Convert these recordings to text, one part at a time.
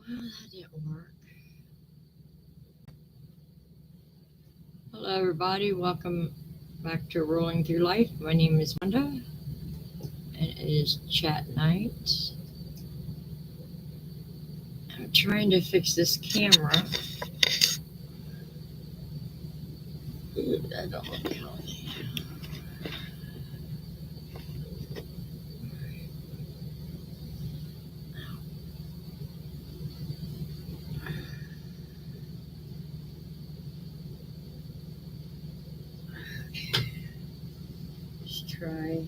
Well, that didn't work. Hello, everybody. Welcome back to Rolling Through Life. My name is Wanda, and it is chat night. I'm trying to fix this camera. Ooh, that don't look healthy. Okay. Let's try.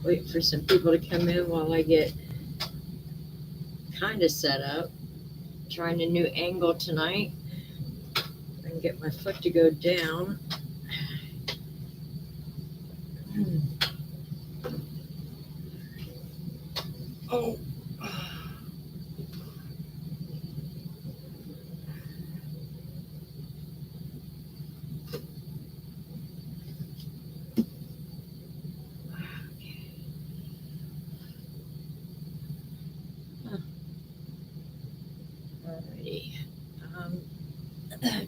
Wait for some people to come in while I get kind of set up. Trying a new angle tonight and get my foot to go down. Oh. Alrighty.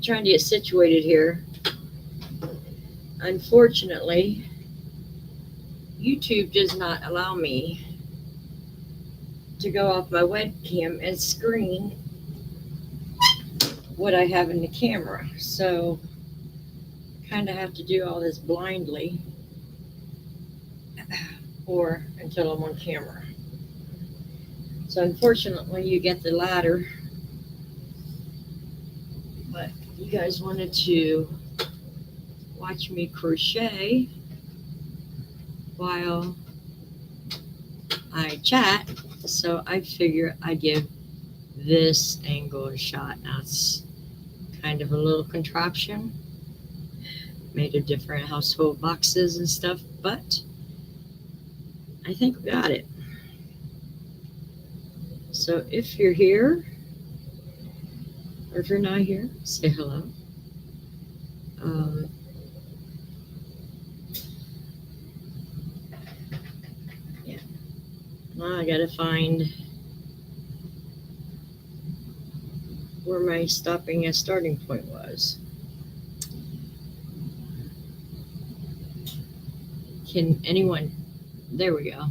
Trying to get situated here. Unfortunately, YouTube does not allow me to go off my webcam and screen what I have in the camera. So kind of have to do all this blindly or until I'm on camera. So unfortunately you get the latter, but you guys wanted to watch me crochet while I chat, so I figure I'd give this angle a shot. Now it's kind of a little contraption made of different household boxes and stuff, but I think we got it. So if you're here, or if you're not here, say hello. Yeah. Now I gotta find where my stopping and starting point was. Can anyone? There we go.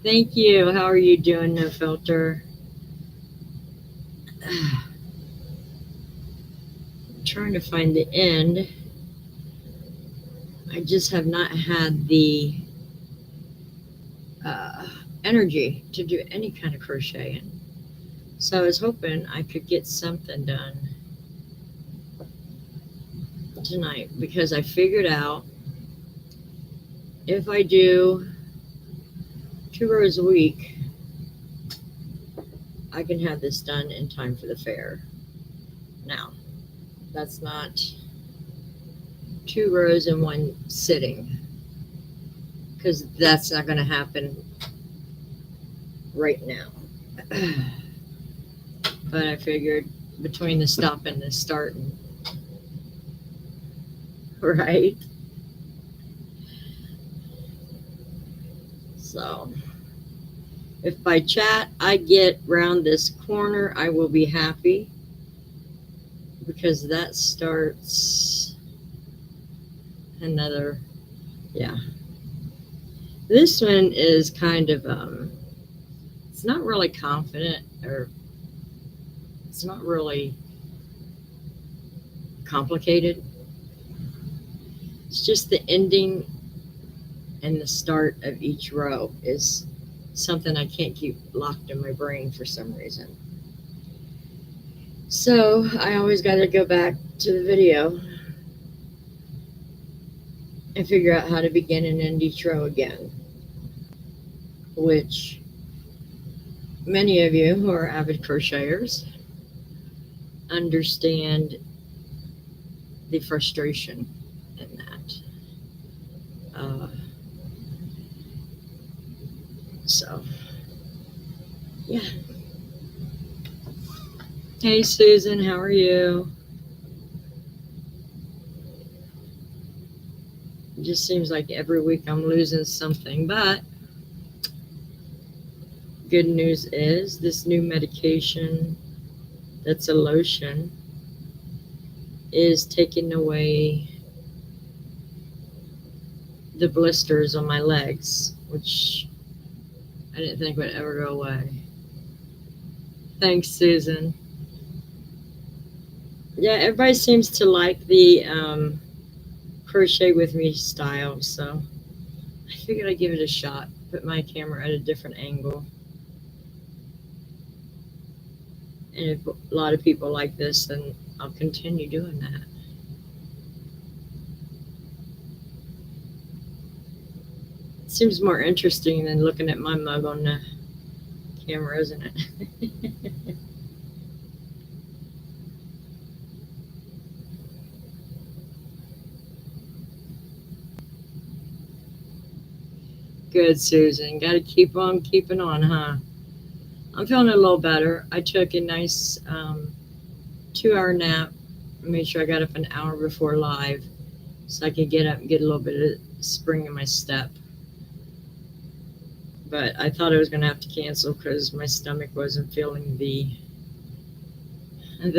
Thank you. How are you doing, No Filter? Trying to find the end. I just have not had the energy to do any kind of crocheting. So I was hoping I could get something done tonight, because I figured out if I do 2 rows a week, I can have this done in time for the fair. Now, that's not 2 rows in one sitting, because that's not going to happen right now. But I figured between the stop and the start, right? So if by chat I get round this corner, I will be happy, because that starts another, yeah. This one is kind of, it's not really confident, or it's not really complicated. It's just the ending and the start of each row is something I can't keep locked in my brain for some reason. So I always got to go back to the video and figure out how to begin and end each row again, which many of you who are avid crocheters understand the frustration in that. So, yeah. Hey, Susan, how are you? It just seems like every week I'm losing something. But good news is this new medication that's a lotion is taking away the blisters on my legs, which I didn't think would ever go away. Thanks, Susan. Yeah, everybody seems to like the crochet with me style, so I figured I'd give it a shot. Put my camera at a different angle. And if a lot of people like this, then I'll continue doing that. It seems more interesting than looking at my mug on the camera, isn't it? Good, Susan. Got to keep on keeping on, huh? I'm feeling a little better. I took a nice 2 hour nap. Made sure I got up an hour before live so I could get up and get a little bit of spring in my step. But I thought I was going to have to cancel because my stomach wasn't feeling the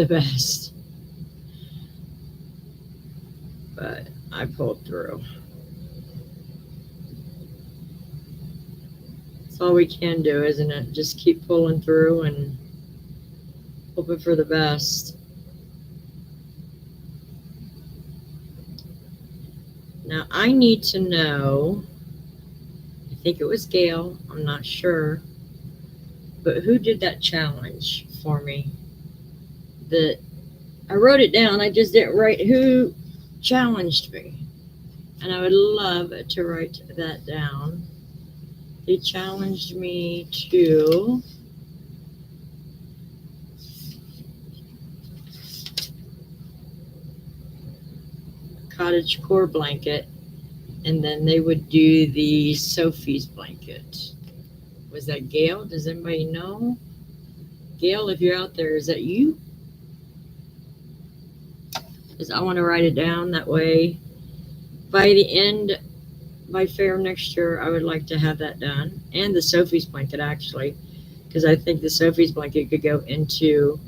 best. But I pulled through. That's all we can do, isn't it? Just keep pulling through and hoping for the best. Now, I need to know, I think it was Gail, I'm not sure, but who did that challenge for me? That I wrote it down, I just didn't write who challenged me. And I would love to write that down. They challenged me to cottage core blanket, and then they would do the Sophie's blanket. Was that Gail? Does anybody know? Gail, if you're out there, is that you? Because I want to write it down that way. By the end, by fair next year, I would like to have that done. And the Sophie's blanket, actually, because I think the Sophie's blanket could go into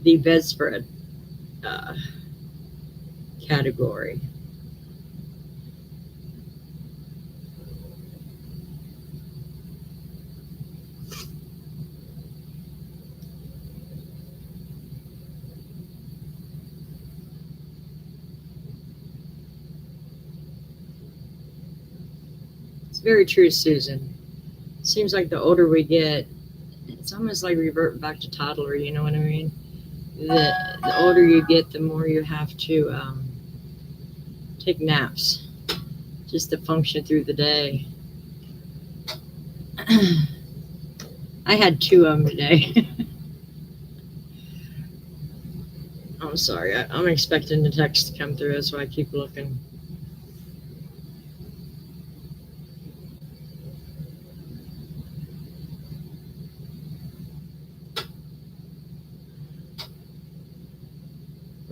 the bedspread category. It's very true, Susan. Seems like the older we get, it's almost like reverting back to toddler, you know what I mean? The older you get, the more you have to take naps just to function through the day. I had 2 of them today. I'm sorry, I'm expecting the text to come through, that's why I keep looking.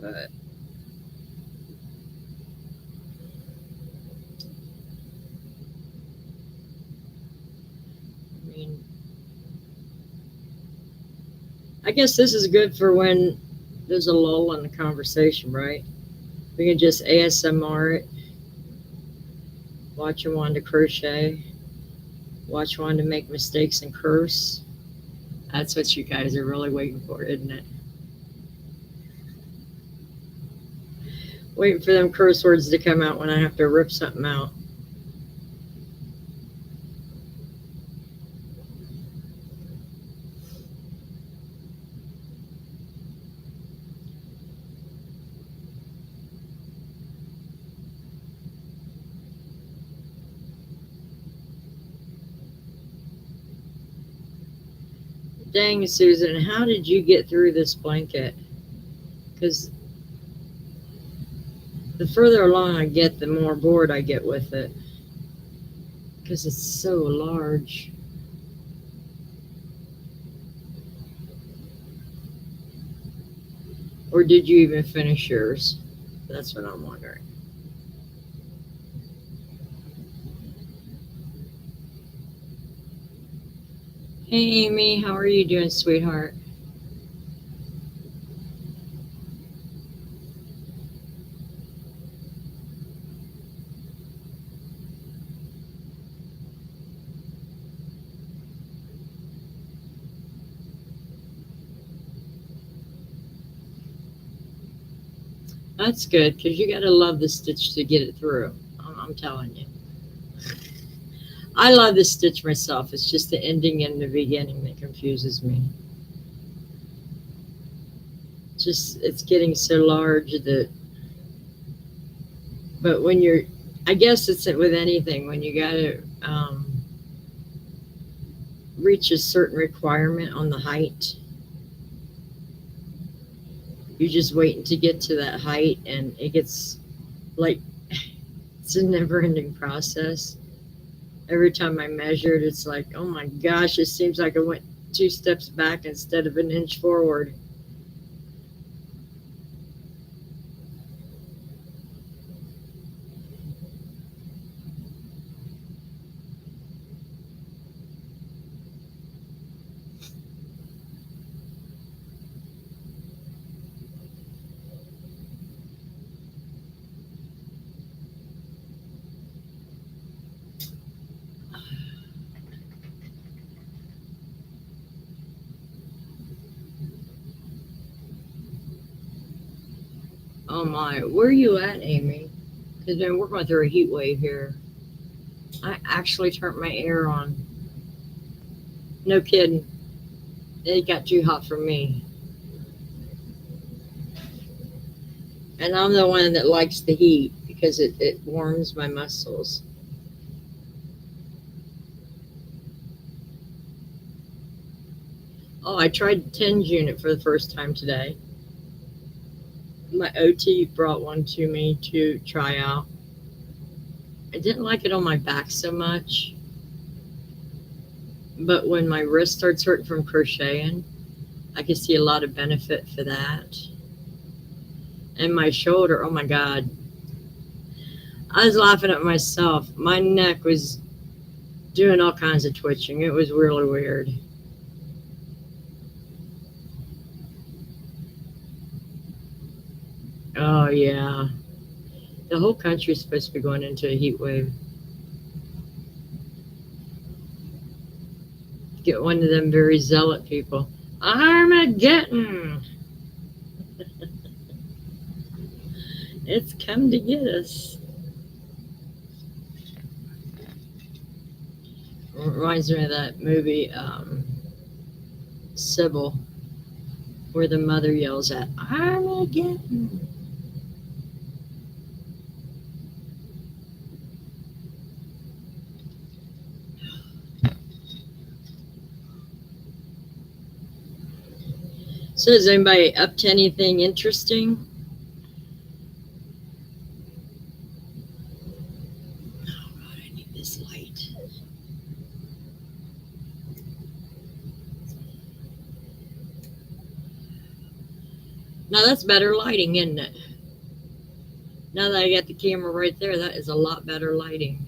But I mean, I guess this is good for when there's a lull in the conversation, right? We can just ASMR it, watch Wanda crochet, watch Wanda make mistakes and curse. That's what you guys are really waiting for, isn't it? Waiting for them curse words to come out when I have to rip something out. Dang, Susan, how did you get through this blanket? Because the further along I get, the more bored I get with it. Because it's so large. Or did you even finish yours? That's what I'm wondering. Hey, Amy, how are you doing, sweetheart? That's good because you got to love the stitch to get it through. I'm telling you. I love the stitch myself. It's just the ending and the beginning that confuses me. Just it's getting so large that, but when you're, I guess it's with anything when you got to reach a certain requirement on the height, you just waiting to get to that height, and it gets like it's a never-ending process. Every time I measured, it's like, oh my gosh, it seems like I went 2 steps back instead of an inch forward. Oh my, where are you at, Amy? Because man, we're going through a heat wave here. I actually turned my air on. No kidding. It got too hot for me. And I'm the one that likes the heat because it warms my muscles. Oh, I tried the TENS unit for the first time today. My OT brought one to me to try out. I didn't like it on my back so much, but when my wrist starts hurting from crocheting, I can see a lot of benefit for that. And my shoulder, oh my God, I was laughing at myself. My neck was doing all kinds of twitching. It was really weird. Oh, yeah. The whole country's supposed to be going into a heat wave. Get one of them very zealot people. Armageddon! It's come to get us. Reminds me of that movie, Sybil, where the mother yells at Armageddon. So, is anybody up to anything interesting? Oh, God, I need this light. Now, that's better lighting, isn't it? Now that I got the camera right there, that is a lot better lighting.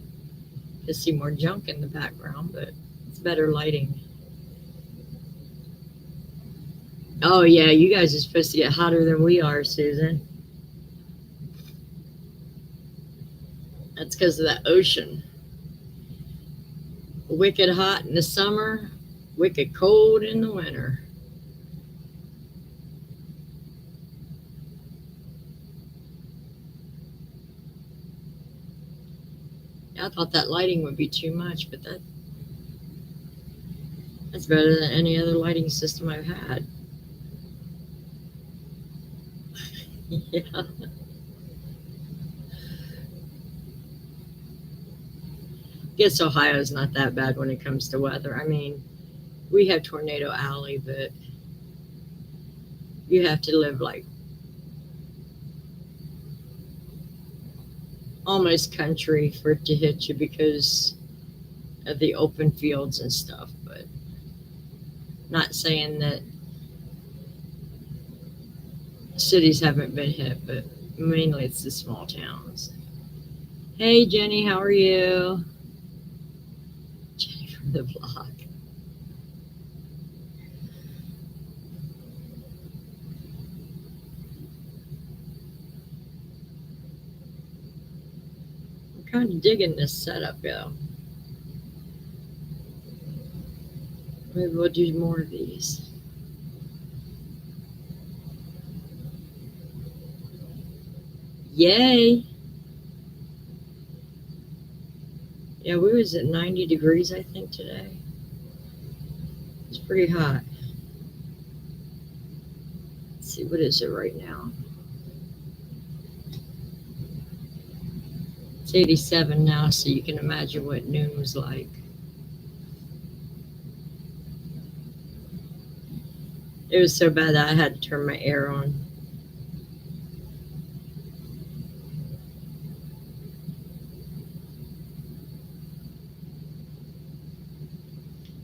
You see more junk in the background, but it's better lighting. Oh, yeah, you guys are supposed to get hotter than we are, Susan. That's because of that ocean. Wicked hot in the summer, wicked cold in the winter. I thought that lighting would be too much, but that's better than any other lighting system I've had. Yeah. Guess Ohio's not that bad when it comes to weather. I mean, we have Tornado Alley, but you have to live like almost country for it to hit you because of the open fields and stuff. But not saying that cities haven't been hit, but mainly it's the small towns. Hey, Jenny, how are you? Jenny from the block. kind of digging this setup though. Maybe we'll do more of these. Yay! Yeah, we was at 90 degrees, I think, today. It's pretty hot. Let's see, what is it right now? It's 87 now, so you can imagine what noon was like. It was so bad that I had to turn my air on.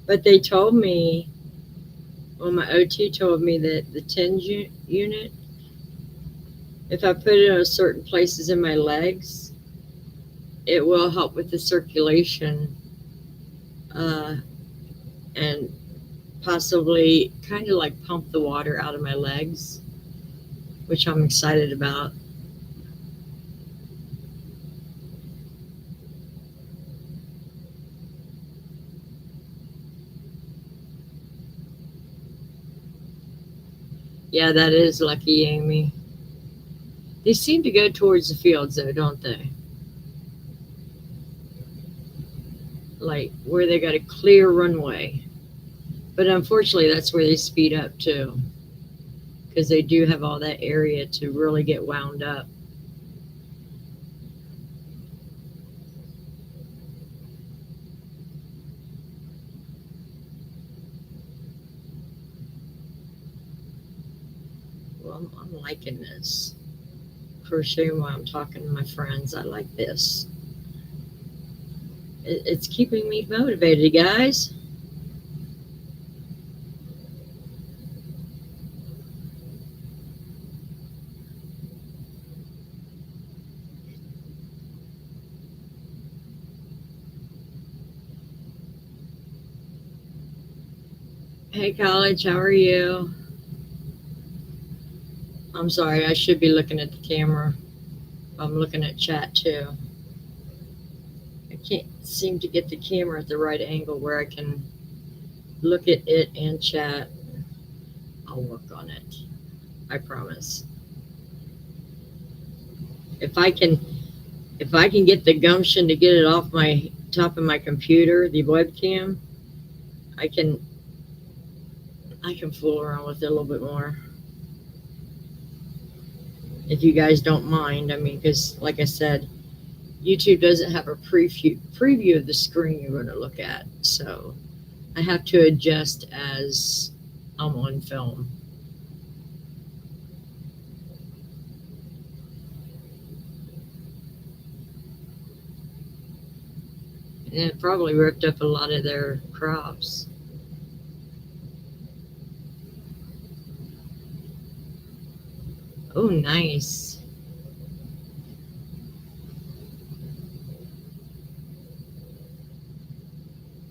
But they told me, well, my OT told me that the TENS unit, if I put it in certain places in my legs, it will help with the circulation and possibly kind of like pump the water out of my legs, which I'm excited about. Yeah, that is lucky, Amy. They seem to go towards the fields, though, don't they? Like where they got a clear runway. But unfortunately, that's where they speed up, too, because they do have all that area to really get wound up. Well, I'm liking this. Crocheting while I'm talking to my friends. I like this. It's keeping me motivated, guys. Hey, college, how are you? I'm sorry, I should be looking at the camera. I'm looking at chat too. I can't seem to get the camera at the right angle where I can look at it and chat. I'll work on it. I promise. If I can get the gumption to get it off my top of my computer, the webcam, I can fool around with it a little bit more. If you guys don't mind, I mean, because like I said, YouTube doesn't have a preview of the screen you're going to look at, so I have to adjust as I'm on film. And it probably ripped up a lot of their crops. Oh, nice.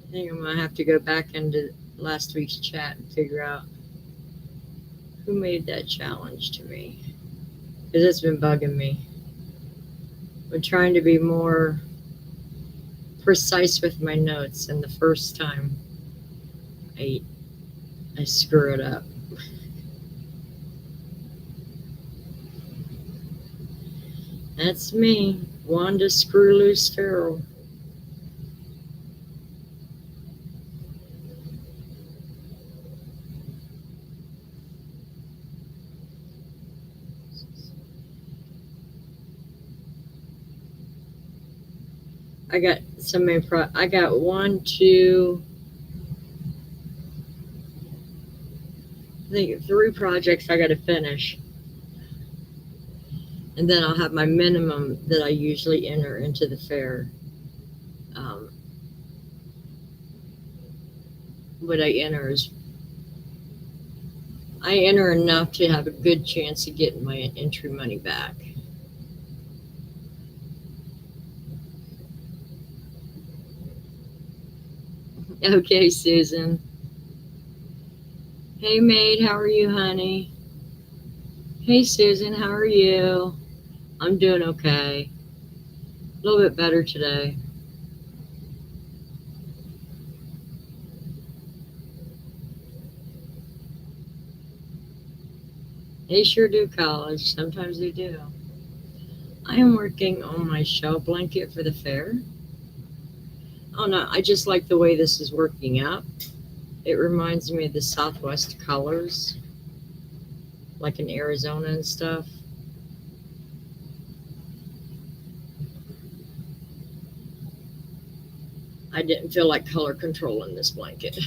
I think I'm going to have to go back into last week's chat and figure out who made that challenge to me. Because it's been bugging me. I'm trying to be more precise with my notes, and the first time I screw it up. That's me, Wanda Ferrell. I got so many I got 1, 2, I think 3 projects I got to finish. And then I'll have my minimum that I usually enter into the fair. What I enter is, I enter enough to have a good chance of getting my entry money back. Okay, Susan. Hey, maid, how are you, honey? Hey, Susan, how are you? I'm doing okay. little bit better today. They sure do, college. Sometimes they do. I am working on my shell blanket for the fair. Oh no, I just like the way this is working out. It reminds me of the Southwest colors, like in Arizona and stuff. I didn't feel like color controlling this blanket.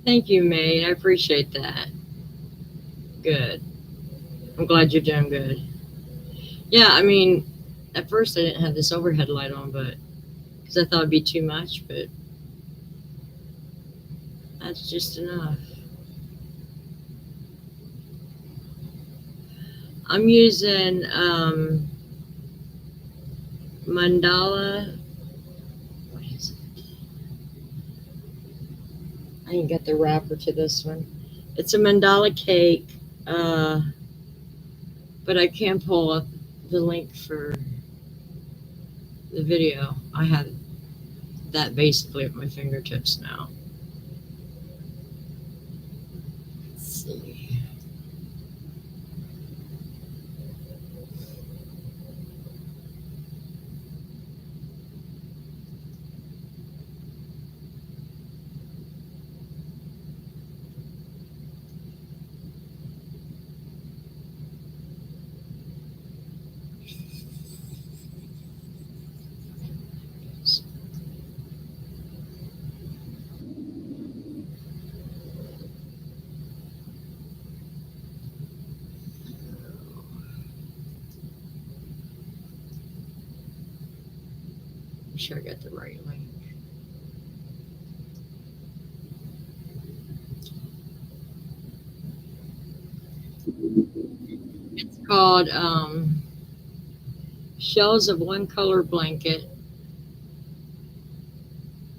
Thank you, May. I appreciate that. Good. I'm glad you're doing good. Yeah, I mean, at first I didn't have this overhead light on, but because I thought it'd be too much, but that's just enough. I'm using mandala. What is it? I didn't get the wrapper to this one. It's a mandala cake, uh, but I can't pull up the link for the video. I have that basically at my fingertips now. Let's see. I'm sure I got the right link. It's called Shells of One Color Blanket,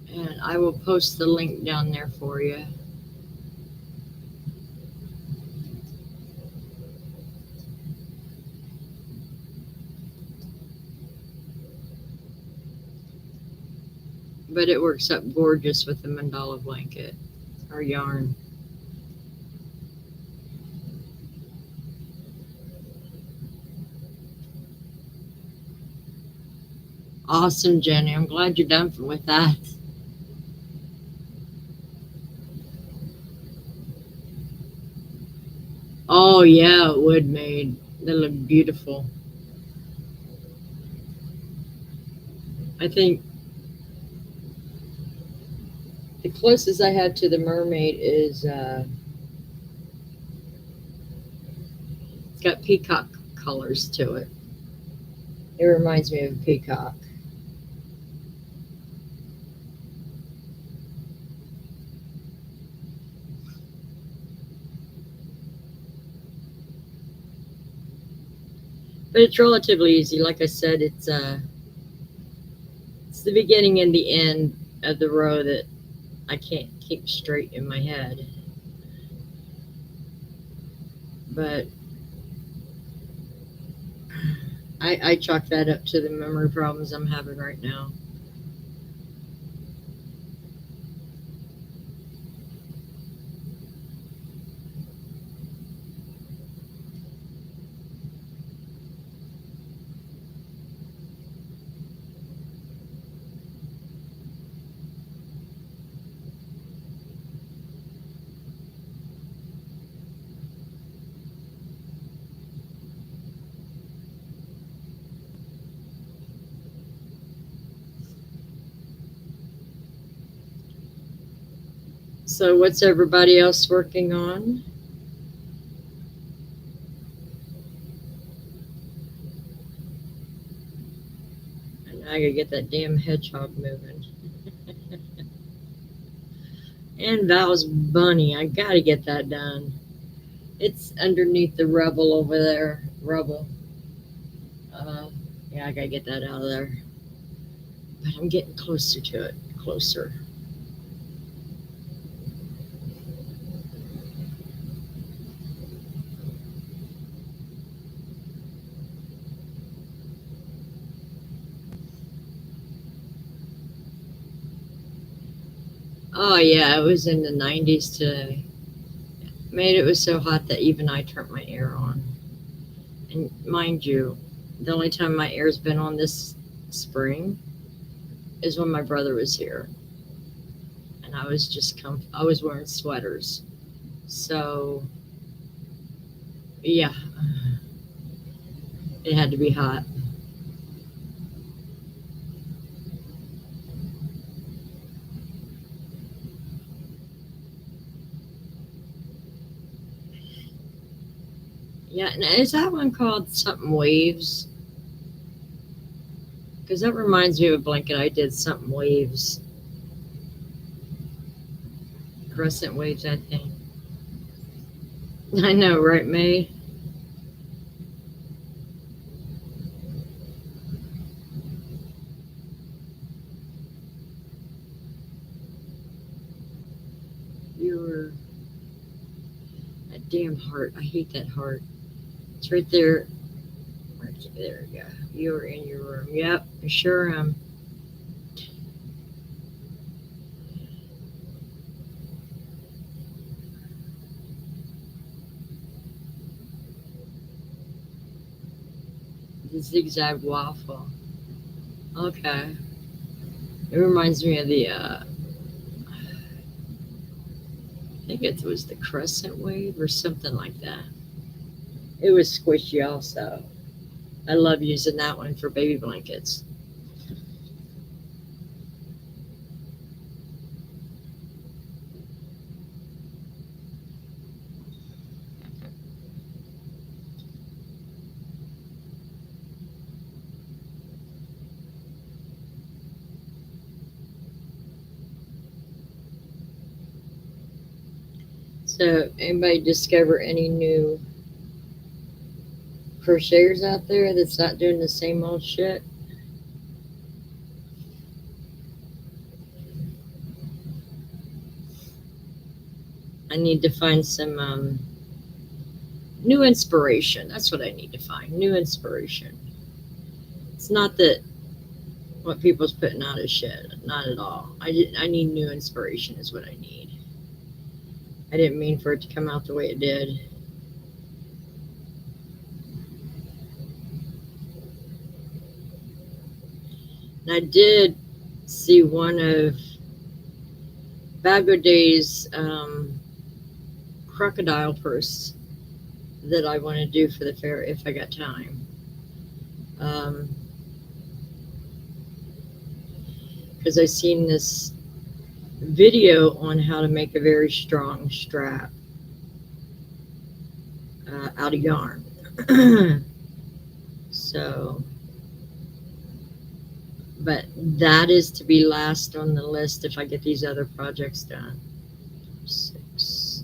and I will post the link down there for you. But it works up gorgeous with the mandala blanket or yarn. Awesome, Jenny. I'm glad you're done with that. Oh yeah, it would made. They look beautiful. I think the closest I have to the mermaid is it's got peacock colors to it. It reminds me of a peacock. But it's relatively easy. Like I said, it's the beginning and the end of the row that I can't keep straight in my head. But I chalk that up to the memory problems I'm having right now. So what's everybody else working on? And I gotta get that damn hedgehog moving. And Val's bunny, I gotta get that done. It's underneath the rubble over there. Rubble. Uh, yeah, I gotta get that out of there. but I'm getting closer to it. Closer. Oh yeah, it was in the 90s today. Made it was so hot that even I turned my air on. And mind you, the only time my air's been on this spring is when my brother was here, and I was just I was wearing sweaters. So yeah, it had to be hot. Yeah, and is that one called something waves? Because that reminds me of a blanket I did, something waves, crescent waves, I think. I know, right, May? You were that damn heart. I hate that heart. It's right there. Right there we go. You were in your room. Yep, I sure am. The zigzag waffle. Okay. It reminds me of the I think it was the crescent wave or something like that. It was squishy also. I love using that one for baby blankets. So, anybody discover any new crocheters out there that's not doing the same old shit? I need to find some new inspiration. That's what I need to find. New inspiration. It's not that what people's putting out is shit. Not at all. I need new inspiration is what I need. I didn't mean for it to come out the way it did. And I did see one of Bago Day's crocodile purse that I want to do for the fair if I got time. Because I seen this video on how to make a very strong strap out of yarn. So, but that is to be last on the list if I get these other projects done. 6.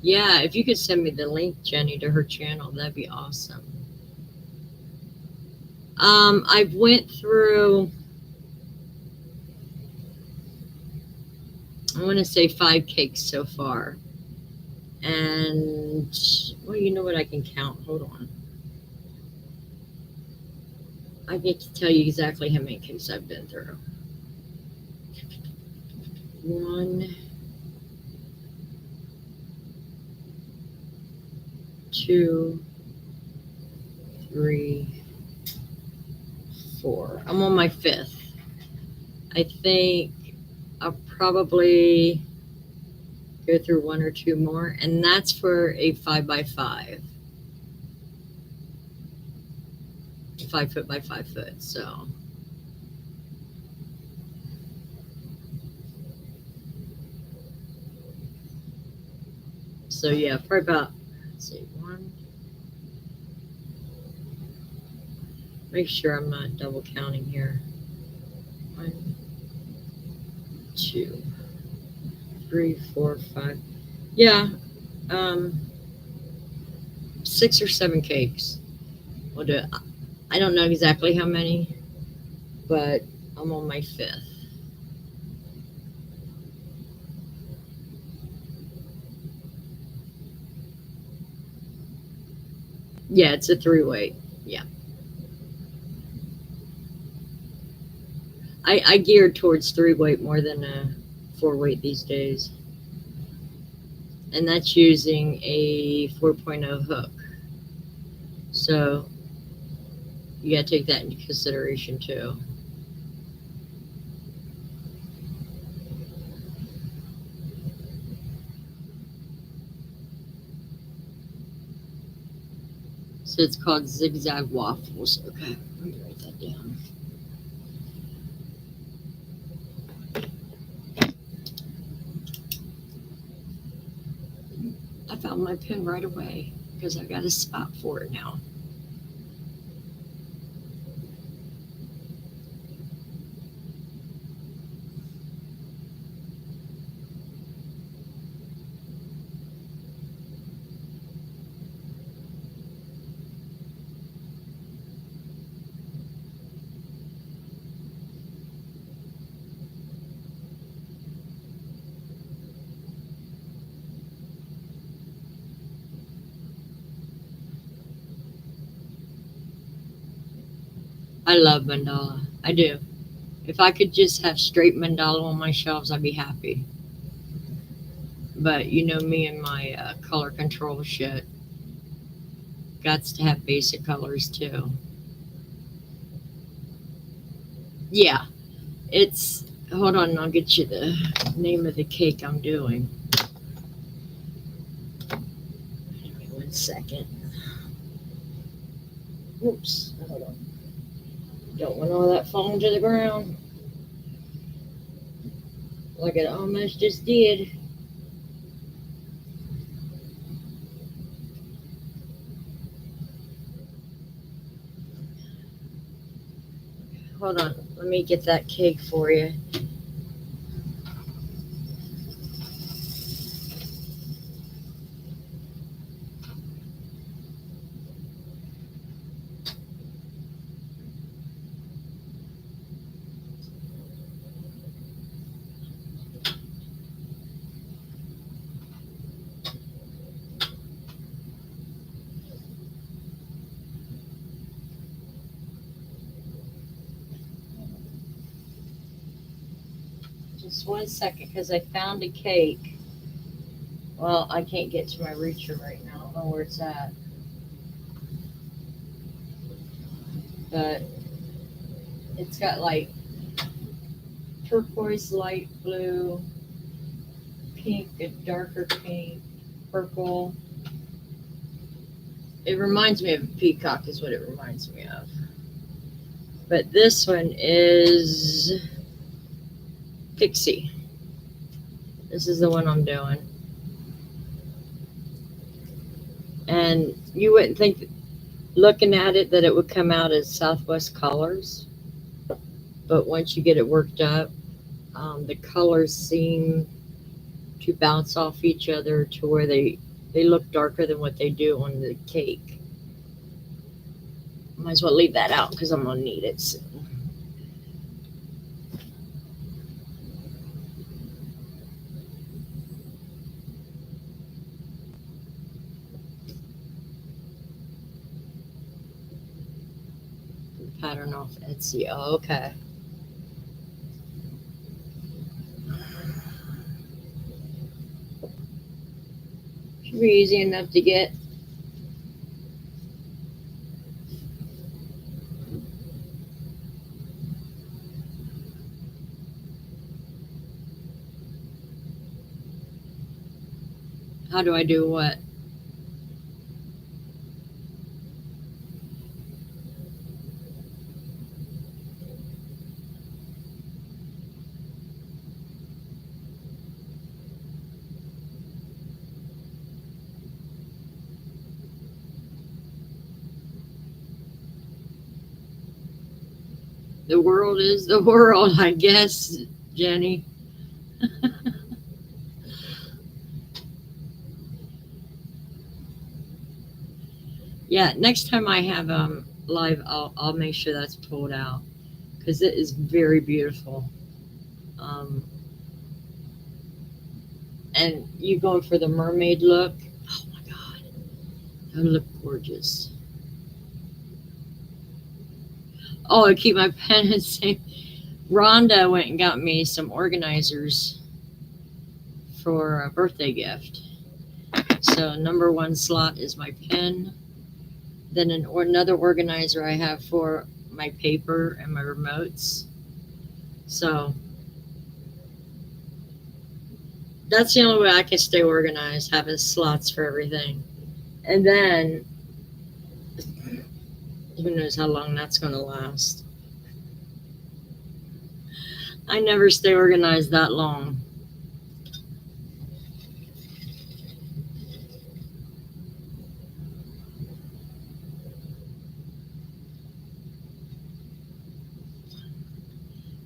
Yeah, if you could send me the link, Jenny, to her channel, that'd be awesome. I've went through, I want to say 5 cakes so far. And, well, you know what? I can count. Hold on. I get to tell you exactly how many cakes I've been through. 1, 2, 3, 4. I'm on my 5th. I think I'll probably go through 1 or 2 more, and that's for a 5x5, 5 foot by 5 foot. So yeah, probably about, let's see, 1. Make sure I'm not double counting here. 1, 2, 3, 4, 5. Yeah, um, 6 or 7 cakes. We'll do it. I don't know exactly how many, but I'm on my 5th. Yeah, it's a 3 weight. Yeah. I geared towards 3 weight more than a 4 weight these days. And that's using a 4.0 hook. So you got to take that into consideration too. So it's called zigzag waffles. Okay, let me write that down. I found my pen right away because I got a spot for it now. I love mandala. I do. If I could just have straight mandala on my shelves, I'd be happy. But you know me and my color control shit. Gots to have basic colors too. Yeah, it's. Hold on, I'll get you the name of the cake I'm doing. Give me 1 second. Oops, hold on. Don't want all that falling to the ground. Like it almost just did. Hold on, let me get that cake for you. Just 1 second, because I found a cake. Well, I can't get to my reacher right now. I don't know where it's at. But it's got like turquoise, light blue, pink, a darker pink, purple. It reminds me of a peacock, is what it reminds me of. But this one is Pixie. This is the one I'm doing. And you wouldn't think, looking at it, that it would come out as Southwest colors. But once you get it worked up, the colors seem to bounce off each other to where they look darker than what they do on the cake. Might as well leave that out because I'm gonna need it soon. Pattern off Etsy. Oh, okay. Should be easy enough to get. How do I do what? The world is the world, I guess, Jenny. Yeah, next time I have live, I'll make sure that's pulled out because it is very beautiful. Um, and you going for the mermaid look? Oh my God, that would look gorgeous. Oh, I keep my pen in the same. Rhonda went and got me some organizers for a birthday gift. So number one slot is my pen. Then another organizer I have for my paper and my remotes. So that's the only way I can stay organized, having slots for everything. And then who knows how long that's going to last. I never stay organized that long.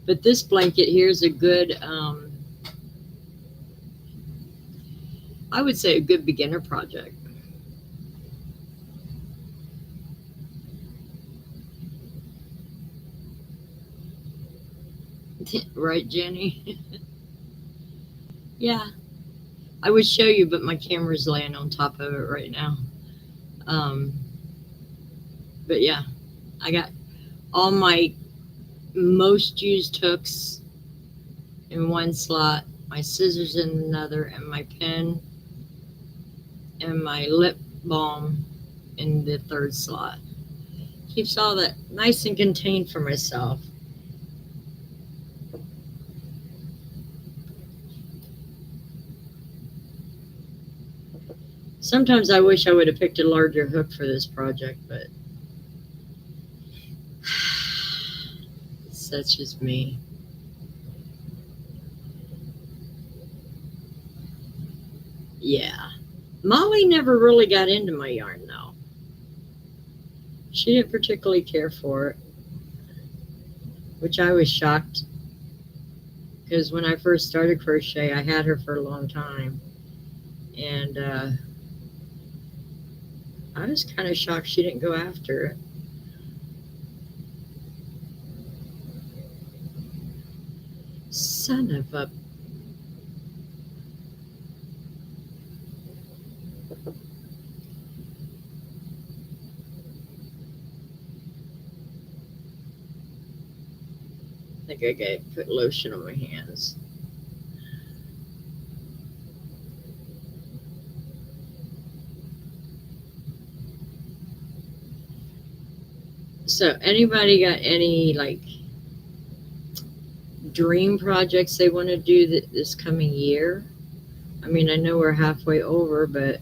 But this blanket here is a good, I would say, a good beginner project. Right, Jenny? Yeah, I would show you, but my camera's laying on top of it right now. Um, but yeah, I got all my most used hooks in one slot, my scissors in another, and my pen and my lip balm in the third slot. Keeps all that nice and contained for myself. Sometimes I wish I would have picked a larger hook for this project, but such is me. Yeah. Molly never really got into my yarn though. She didn't particularly care for it, which I was shocked because when I first started crochet, I had her for a long time. And I was kind of shocked she didn't go after it. Son of a. I think I gotta put lotion on my hands. So, anybody got any like dream projects they want to do this coming year? I mean, I know we're halfway over, but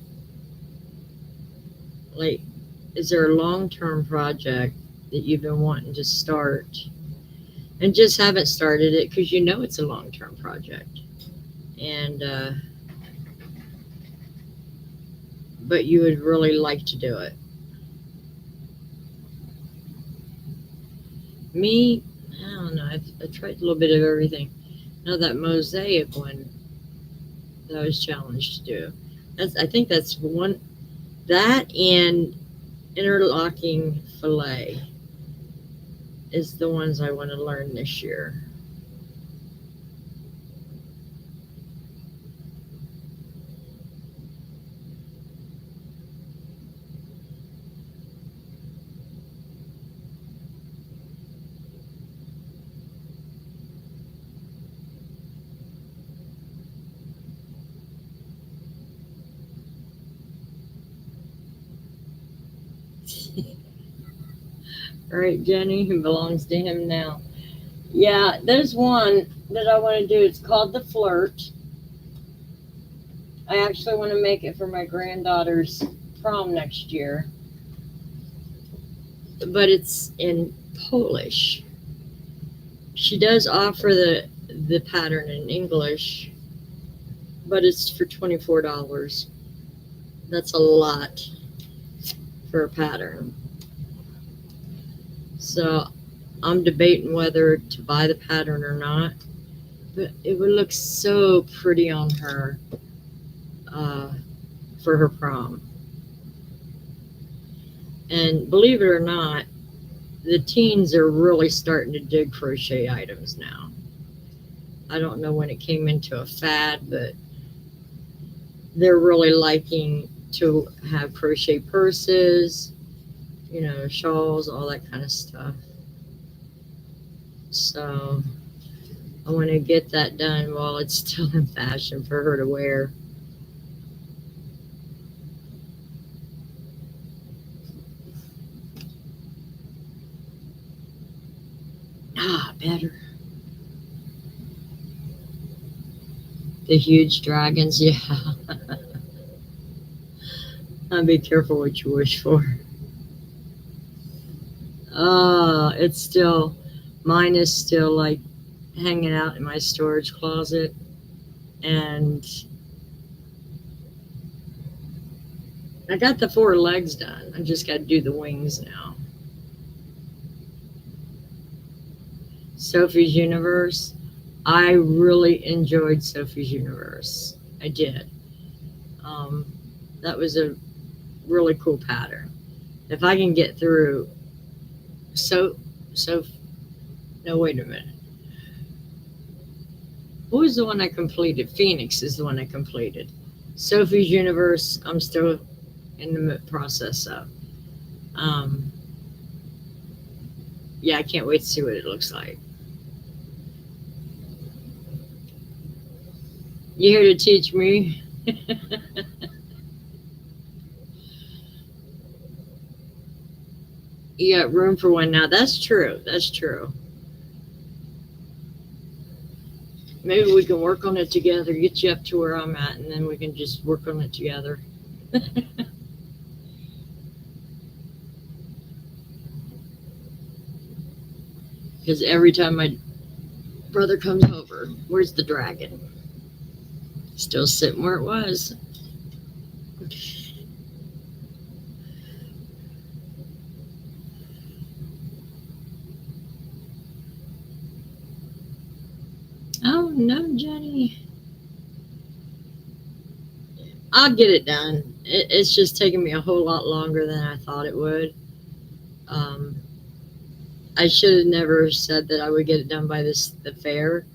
like, is there a long-term project that you've been wanting to start and just haven't started it because you know it's a long-term project? And but you would really like to do it. Me, I don't know. I tried a little bit of everything. Now that mosaic one that I was challenged to do. I think that's one. That and interlocking fillet is the ones I want to learn this year. All right, Jenny, who belongs to him now. Yeah, there's one that I want to do. It's called the Flirt. I actually want to make it for my granddaughter's prom next year, but it's in Polish. She does offer the pattern in English, but it's for $24. That's a lot for a pattern. So I'm debating whether to buy the pattern or not. but it would look so pretty on her uh, for her prom. And believe it or not, the teens are really starting to dig crochet items now. I don't know when it came into a fad, but they're really liking to have crochet purses, shawls, all that kind of stuff. So I want to get that done while it's still in fashion for her to wear. Better. The huge dragons, yeah. I'll be careful what you wish for. It's still, mine is still like hanging out in my storage closet. And I got the 4 legs done. I just got to do the wings now. Sophie's Universe. I really enjoyed Sophie's Universe. I did. That was a really cool pattern. If I can get through, so, no, wait a minute. What was the one I completed? Phoenix is the one I completed. Sophie's Universe, I'm still in the process of. Yeah, I can't wait to see what it looks like. You here to teach me? You got room for one now. That's true. That's true. Maybe we can work on it together, get you up to where I'm at, and then we can just work on it together. Because every time my brother comes over, where's the dragon? Still sitting where it was. Oh no, Jenny. I'll get it done. It's just taking me a whole lot longer than I thought it would. Um, I should have never said that I would get it done by the fair.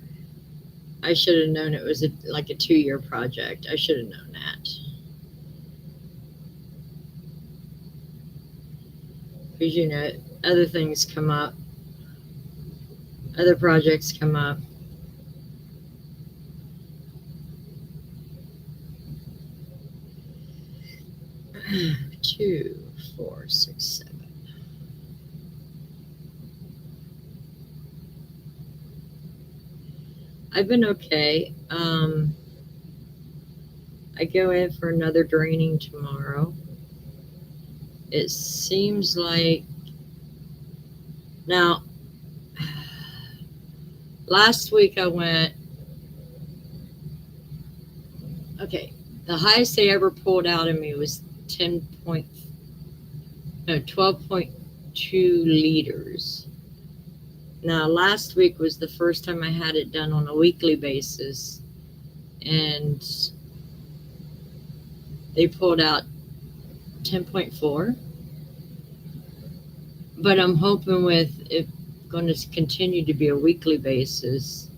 I should have known it was like a 2-year project. I should have known that. Because other things come up, other projects come up. 2, 4, 6, 7. I've been okay. I go in for another draining tomorrow. It seems like now. Last week I went. Okay, the highest they ever pulled out of me was 12.2 liters. Now, last week was the first time I had it done on a weekly basis, and they pulled out 10.4. But I'm hoping with it going to continue to be a weekly basis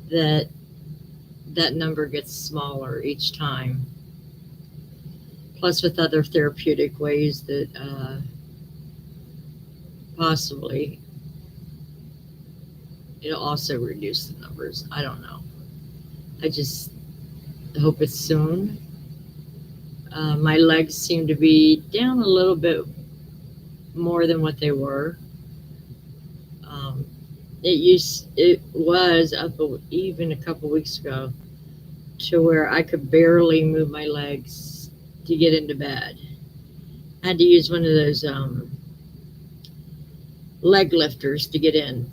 that number gets smaller each time. Plus, with other therapeutic ways that possibly it'll also reduce the numbers. I don't know. I just hope it's soon. My legs seem to be down a little bit more than what they were. It was up even a couple weeks ago to where I could barely move my legs to get into bed. I had to use one of those leg lifters to get in.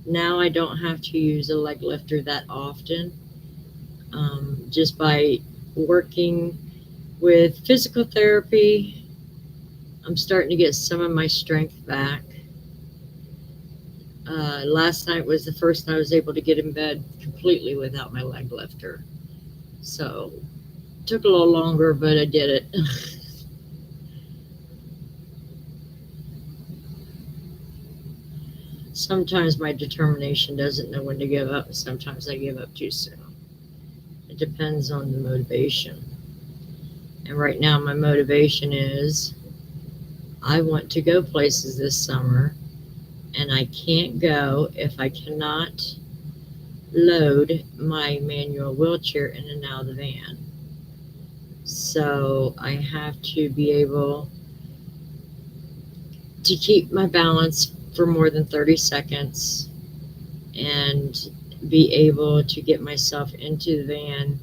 Now I don't have to use a leg lifter that often. Just by working with physical therapy, I'm starting to get some of my strength back. Last night was the first night I was able to get in bed completely without my leg lifter. So took a little longer, but I did it. Sometimes my determination doesn't know when to give up. Sometimes I give up too soon. It depends on the motivation. And right now, my motivation is I want to go places this summer, and I can't go if I cannot load my manual wheelchair in and out of the van. So I have to be able to keep my balance for more than 30 seconds and be able to get myself into the van.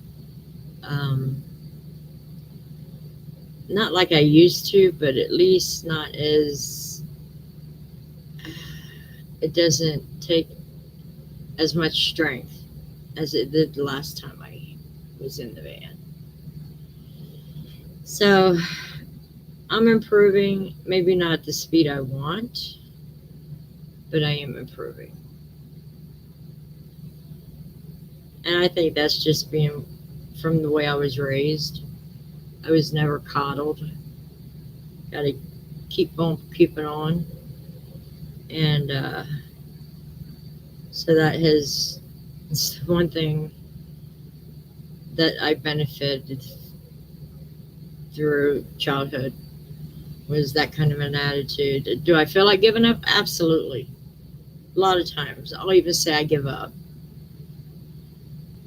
Not like I used to, but at least not as, it doesn't take as much strength as it did the last time I was in the van. So I'm improving, maybe not at the speed I want, but I am improving. And I think that's just being from the way I was raised. I was never coddled. Got to keep on keeping on. And so that has, it's one thing that I benefited through childhood was that kind of an attitude. Do I feel like giving up? Absolutely. A lot of times. I'll even say I give up.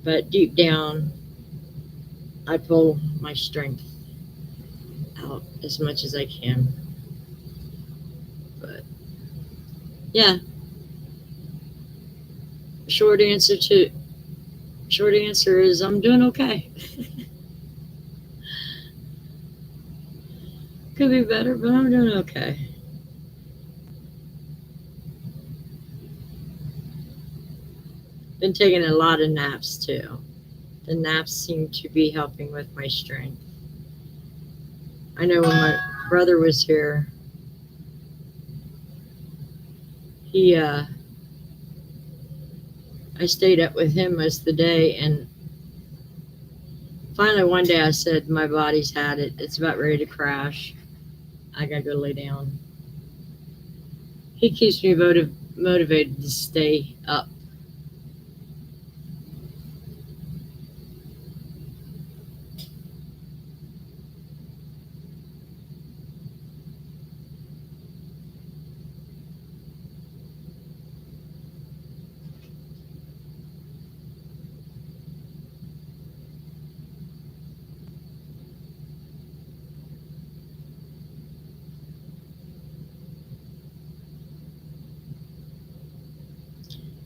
But deep down, I pull my strength out as much as I can. But yeah, short answer is I'm doing okay. Could be better, but I'm doing okay. Been taking a lot of naps too. The naps seem to be helping with my strength. I know when my brother was here, he I stayed up with him most of the day, and finally one day I said my body's had it. It's about ready to crash. I gotta go lay down. He keeps me motivated to stay up.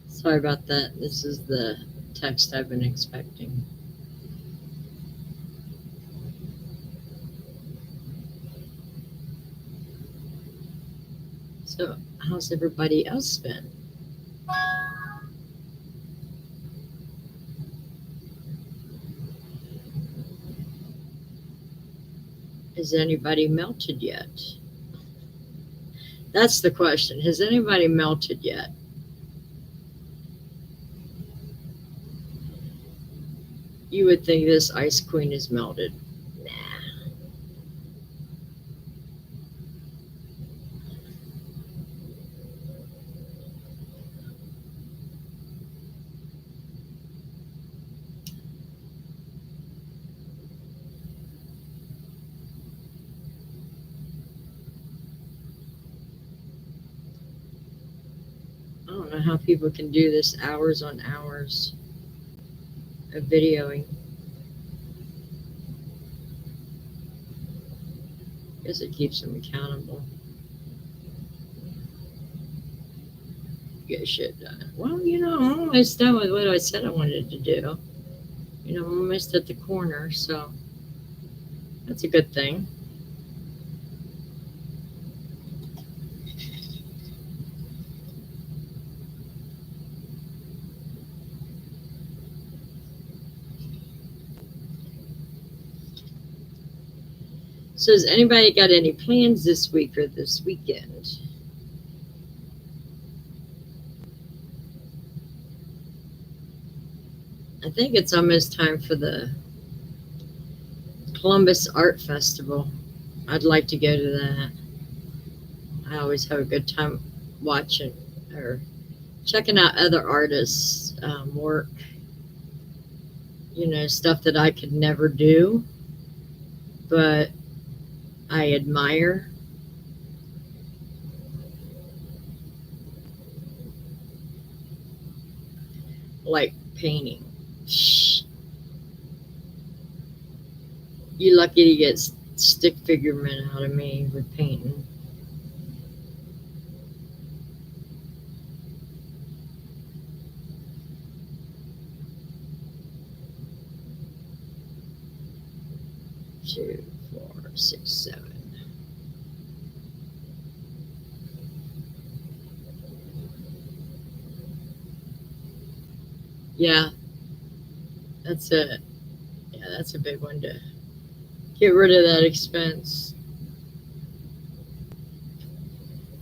Sorry about that. This is the text I've been expecting. So, how's everybody else been? Has anybody melted yet? That's the question. Has anybody melted yet? You would think this ice queen is melted. Nah. I don't know how people can do this hours on hours of videoing. I guess it keeps them accountable. Get shit done. Well, I'm almost done with what I said I wanted to do. I'm almost at the corner, so that's a good thing. So has anybody got any plans this week or this weekend? I think it's almost time for the Columbus Art Festival. I'd like to go to that. I always have a good time watching or checking out other artists' work. Stuff that I could never do, but I admire. Like painting. Shh. You lucky to get stick figurement out of me with painting. Two, four, six, seven. Yeah, that's it. Yeah, that's a big one to get rid of that expense.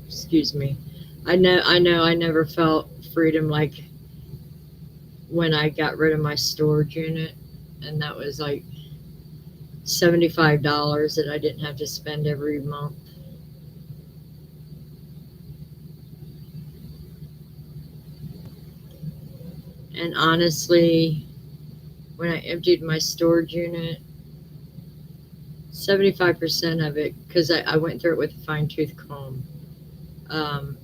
Excuse me. I know I never felt freedom like when I got rid of my storage unit, and that was like $75 that I didn't have to spend every month. And honestly, when I emptied my storage unit, 75% of it, because I went through it with a fine tooth comb, um,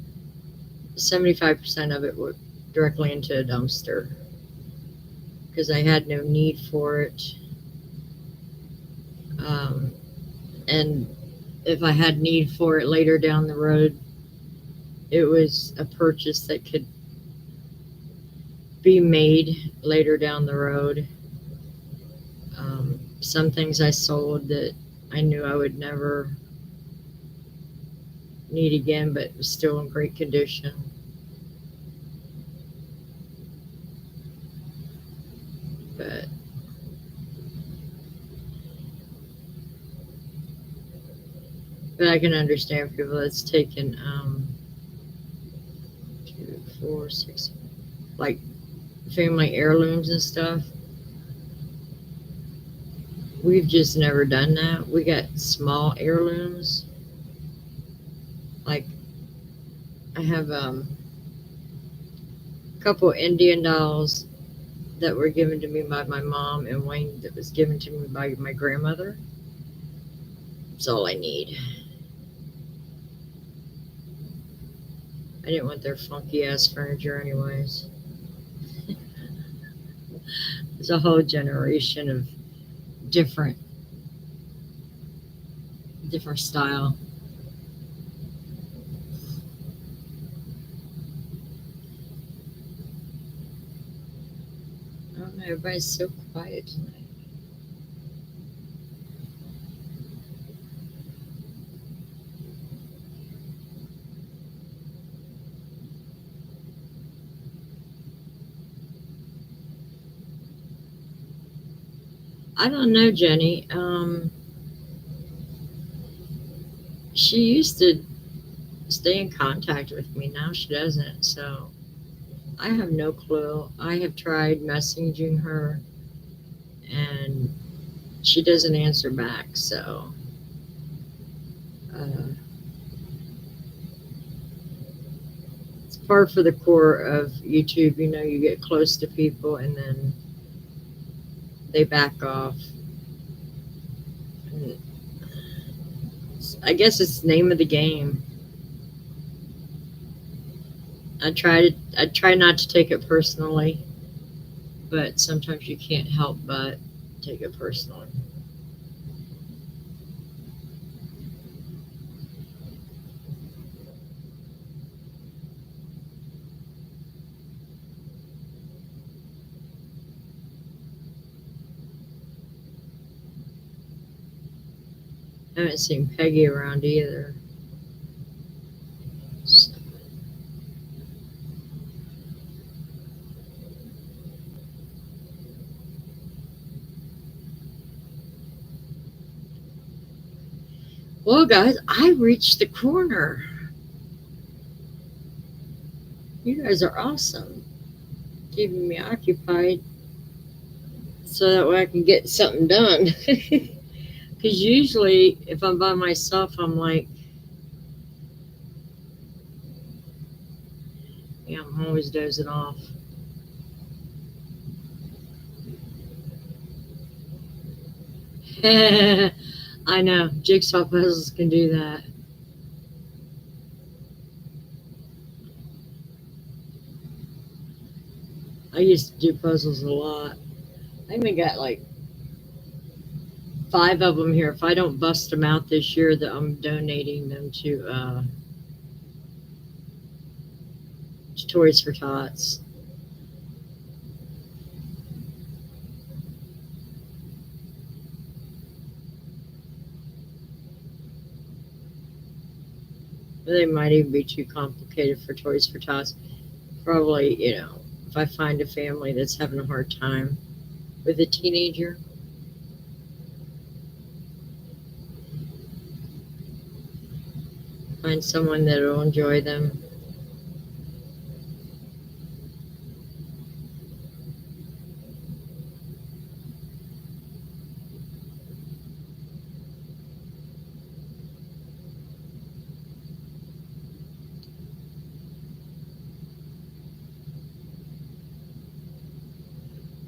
75% of it went directly into a dumpster because I had no need for it. Um, and if I had need for it later down the road, it was a purchase that could be made later down the road. Some things I sold that I knew I would never need again, but was still in great condition. But I can understand people that's taken 2, 4, 6, like family heirlooms and stuff. We've just never done that. We got small heirlooms. Like I have a couple Indian dolls that were given to me by my mom, and Wayne that was given to me by my grandmother. That's all I need. I didn't want their funky ass furniture anyways. There's a whole generation of different style. I don't know, everybody's so quiet tonight. I don't know, Jenny. She used to stay in contact with me. Now she doesn't. So I have no clue. I have tried messaging her, and she doesn't answer back. So uh, it's par for the core of YouTube. You get close to people, and then they back off. And I guess it's the name of the game. I try not to take it personally, but sometimes you can't help but take it personally. I haven't seen Peggy around either. So, well, guys, I reached the corner. You guys are awesome, keeping me occupied. so that way I can get something done. Because usually, if I'm by myself, I'm like, yeah, I'm always dozing off. I know, jigsaw puzzles can do that. I used to do puzzles a lot. I even got like 5 of them here. If I don't bust them out this year, that I'm donating them to Toys for Tots. They might even be too complicated for Toys for Tots. Probably, if I find a family that's having a hard time with a teenager, find someone that'll enjoy them.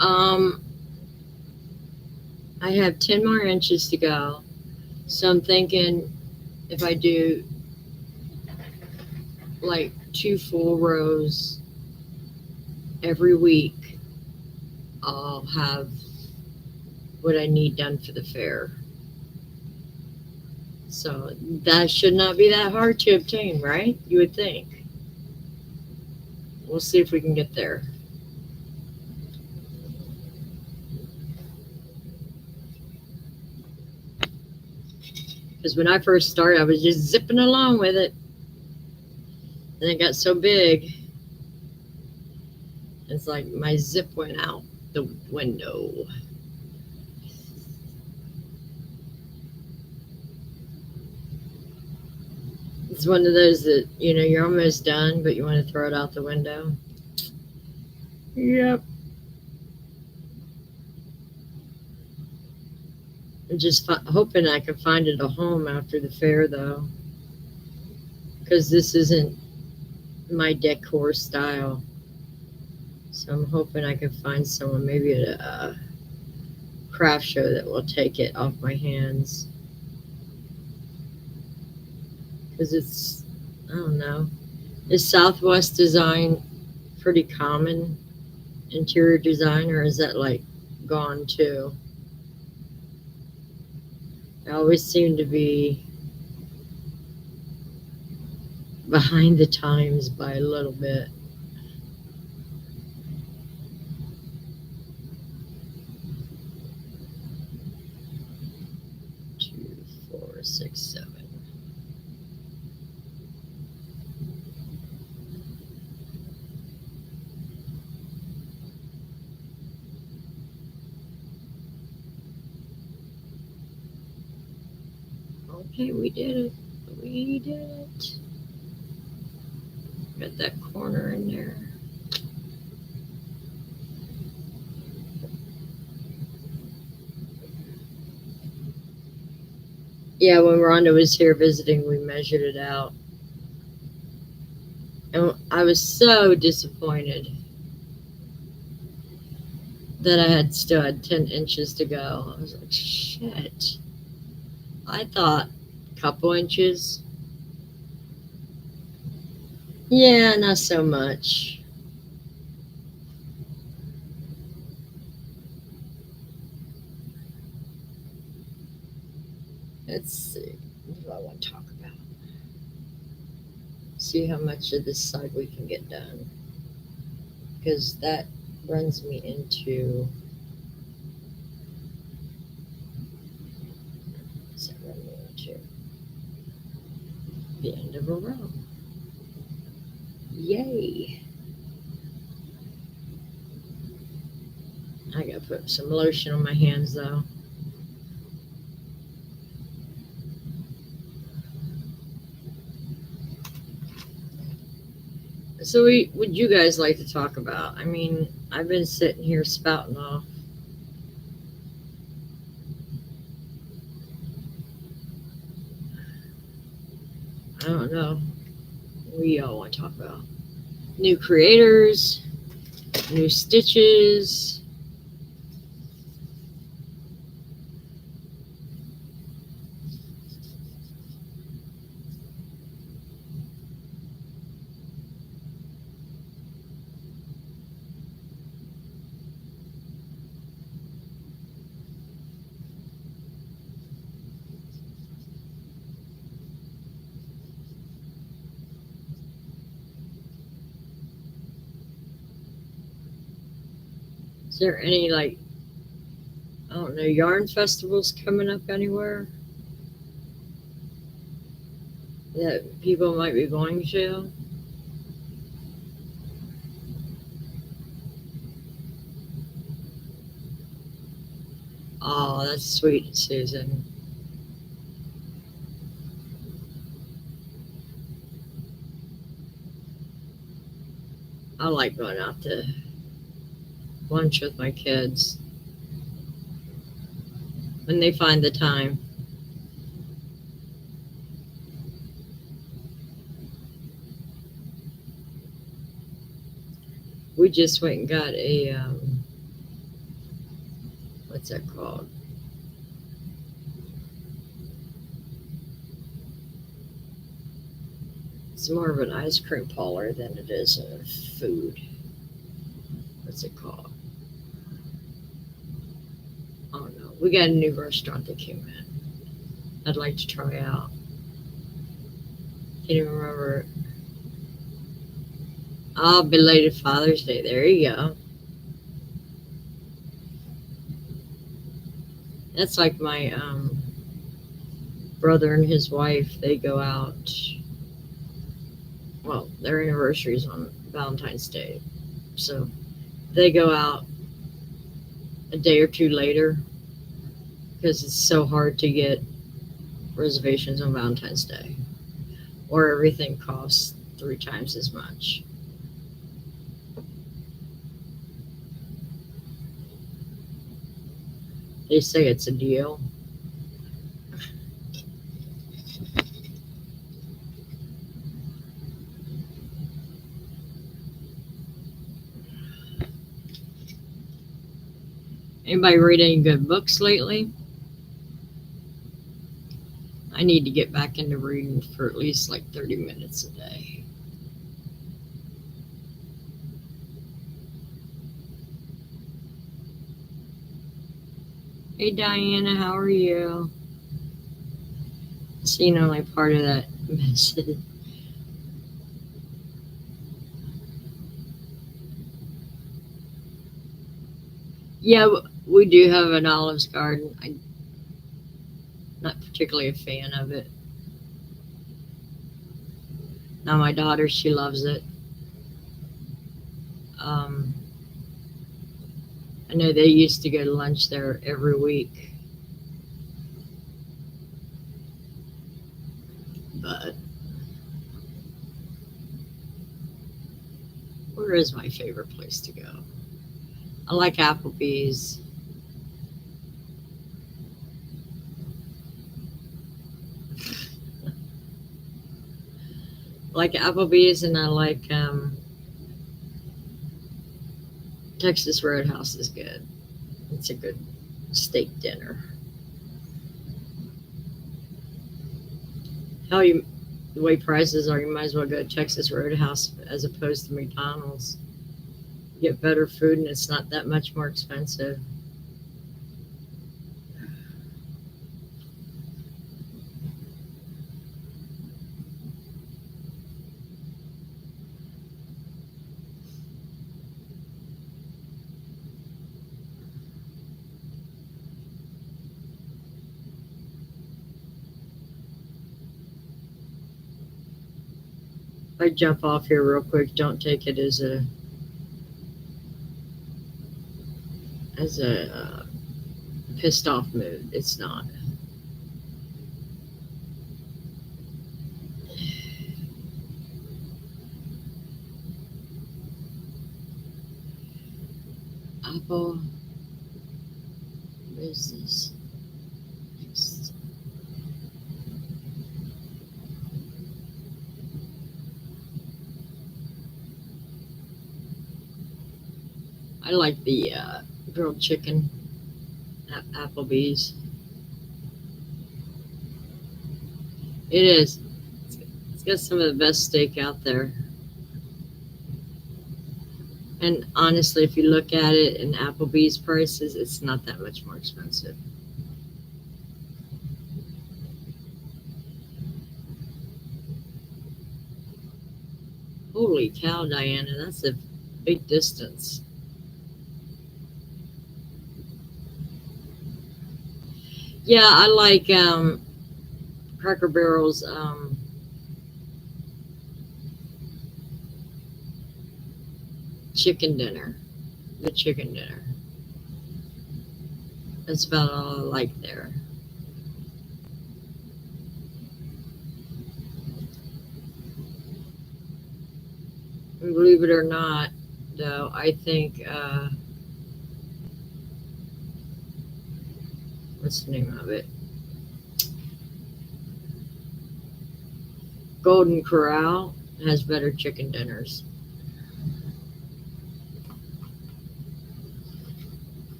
Um, I have 10 more inches to go. So I'm thinking if I do like 2 full rows every week, I'll have what I need done for the fair. So that should not be that hard to obtain, right? You would think. We'll see if we can get there. Because when I first started, I was just zipping along with it. And it got so big, it's like my zip went out the window. It's one of those that, you're almost done, but you want to throw it out the window. Yep. I'm just hoping I can find it a home after the fair, though. Because this isn't my decor style. So I'm hoping I can find someone, maybe at a craft show, that will take it off my hands. Because it's, I don't know, is Southwest design pretty common interior design, or is that like gone too? I always seem to be behind the times by a little bit. 2, 4, 6, 7. Okay, we did it. We did it. Got that corner in there. Yeah, when Rhonda was here visiting, we measured it out. And I was so disappointed that I still had 10 inches to go. I was like, shit. I thought a couple inches. Yeah, not so much. Let's see. What do I want to talk about? See how much of this side we can get done. Because that runs me into. What's that run me into? The end of a row. Yay. I gotta put some lotion on my hands though. So would you guys like to talk about? I mean, I've been sitting here spouting off I don't know. What do y'all want to talk about? New creators, new stitches. Is there any, like, I don't know, yarn festivals coming up anywhere that people might be going to? Oh, that's sweet, Susan. I like going out to lunch with my kids when they find the time. We just went and got a, what's that called? It's more of an ice cream parlor than it is a food. What's it called? I don't know. We got a new restaurant that came in. I'd like to try out. Can't even remember. Oh, belated Father's Day. There you go. That's like my brother and his wife. They go out. Well, their anniversary is on Valentine's Day, so they go out a day or two later because it's so hard to get reservations on Valentine's Day, or everything costs 3 times as much. They say it's a deal. Anybody read any good books lately? I need to get back into reading for at least like 30 minutes a day. Hey Diana, how are you? Seen only part of that message. Yeah, we do have an olives garden. I'm not particularly a fan of it. Now my daughter, she loves it. Um, I know they used to go to lunch there every week, but where is my favorite place to go? I like Applebee's. I like Applebee's, and I like Texas Roadhouse is good. It's a good steak dinner. Hell, you the way prices are, you might as well go to Texas Roadhouse as opposed to McDonald's. You get better food, and it's not that much more expensive. If I jump off here real quick, don't take it as a pissed off mood. It's not. Apple business. Next. I like the grilled chicken at Applebee's. It is. It's got some of the best steak out there. And honestly, if you look at it in Applebee's prices, it's not that much more expensive. Holy cow, Diana, that's a big distance. Yeah, I like Cracker Barrel's chicken dinner. The chicken dinner. That's about all I like there. And believe it or not, though, I think what's the name of it? Golden Corral has better chicken dinners.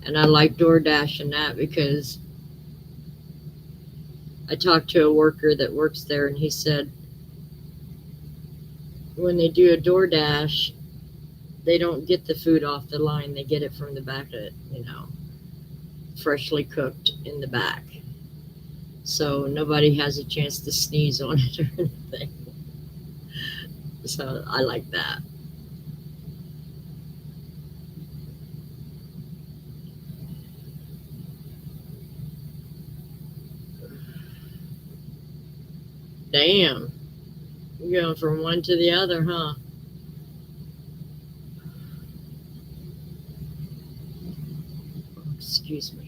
And I like DoorDash and that because I talked to a worker that works there and he said when they do a DoorDash, they don't get the food off the line. They get it from the back of it, freshly cooked in the back. So nobody has a chance to sneeze on it or anything. So I like that. Damn. You're going from one to the other, huh? Oh, excuse me.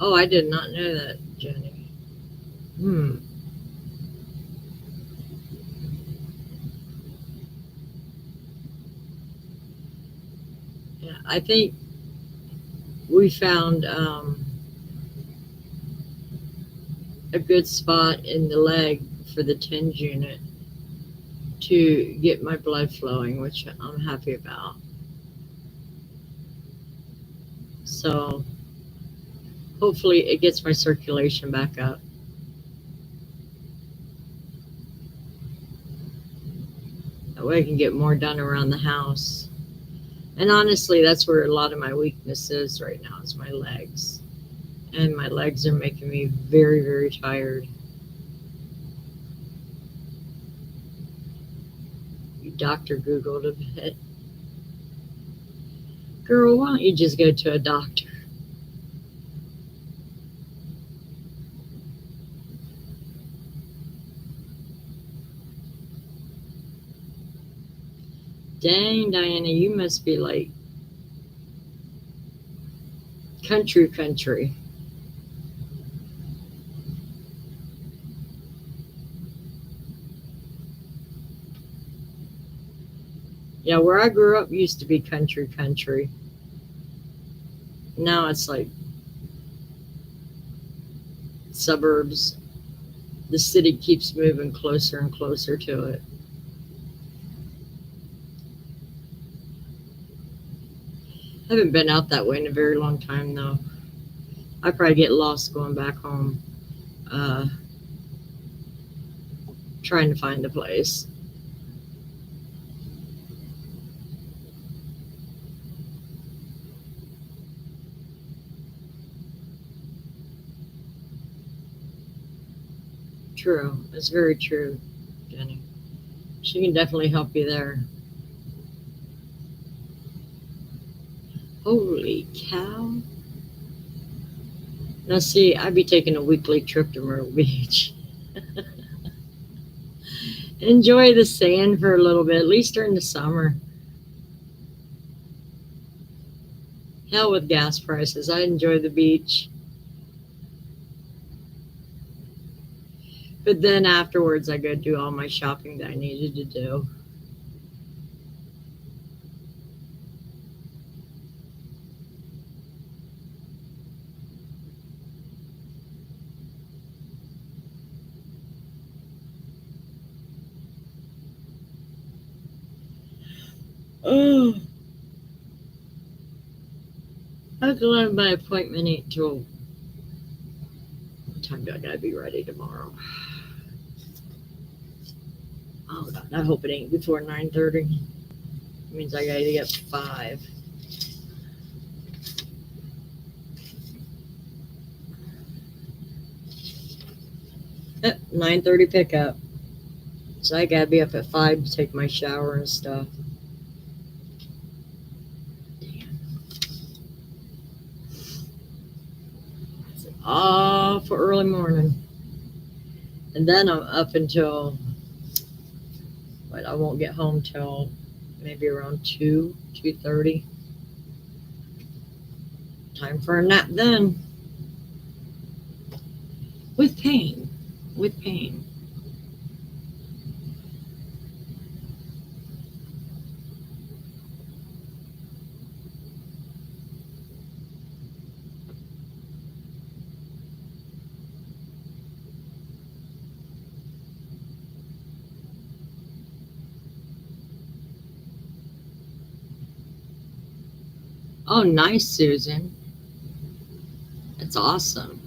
Oh, I did not know that, Jenny. Hmm. Yeah, I think we found a good spot in the leg for the TENS unit to get my blood flowing, which I'm happy about. So hopefully it gets my circulation back up. That way I can get more done around the house. And honestly, that's where a lot of my weakness is right now is my legs. And my legs are making me very, very tired. You Dr. Googled a bit. Girl, why don't you just go to a doctor? Dang, Diana, you must be like country. Yeah, where I grew up used to be country. Now it's like suburbs. The city keeps moving closer and closer to it. I haven't been out that way in a very long time, though. I probably get lost going back home, uh, trying to find a place. True. It's very true, Jenny. She can definitely help you there. Holy cow. Now, see, I'd be taking a weekly trip to Myrtle Beach. Enjoy the sand for a little bit, at least during the summer. Hell with gas prices. I enjoy the beach. But then afterwards, I go do all my shopping that I needed to do. Oh, I have to let my appointment ain't till what time do I gotta be ready tomorrow? Oh God, I hope it ain't before 9:30. Means I gotta get 5. 9:30 pickup. So I gotta be up at 5 to take my shower and stuff. It's awful early morning. And then I'm up until, but I won't get home till maybe around 2, 2:30. Time for a nap then. With pain. With pain. Oh, nice, Susan. That's awesome.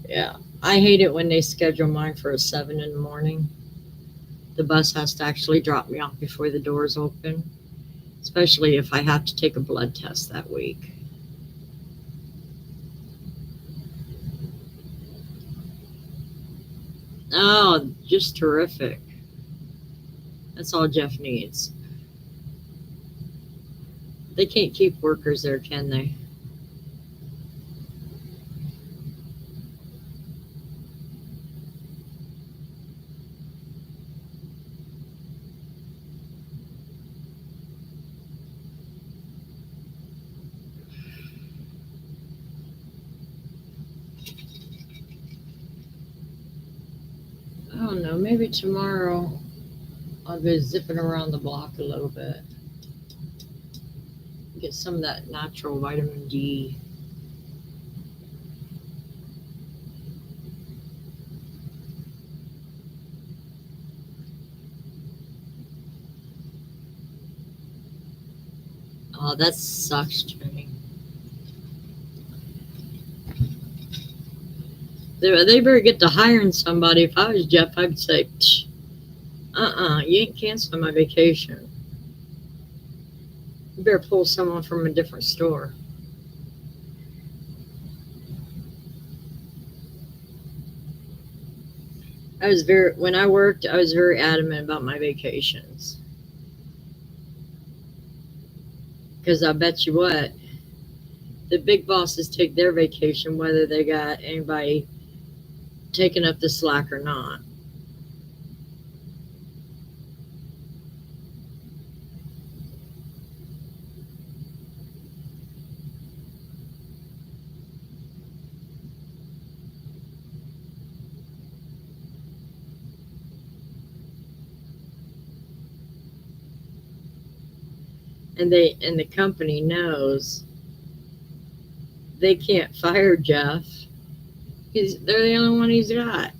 Yeah. I hate it when they schedule mine for a 7 in the morning. The bus has to actually drop me off before the doors open, especially if I have to take a blood test that week. Oh, just terrific. That's all Jeff needs. They can't keep workers there, can they? I don't know. Maybe tomorrow I'll go zipping around the block a little bit. Get some of that natural vitamin D. Oh, that sucks, Jenny. They better get to hiring somebody. If I was Jeff, I'd say, you ain't canceling my vacation. You better pull someone from a different store. When I worked, I was very adamant about my vacations. Because I bet you what, the big bosses take their vacation whether they got anybody taking up the slack or not. And the company knows they can't fire Jeff. They're the only one he's got,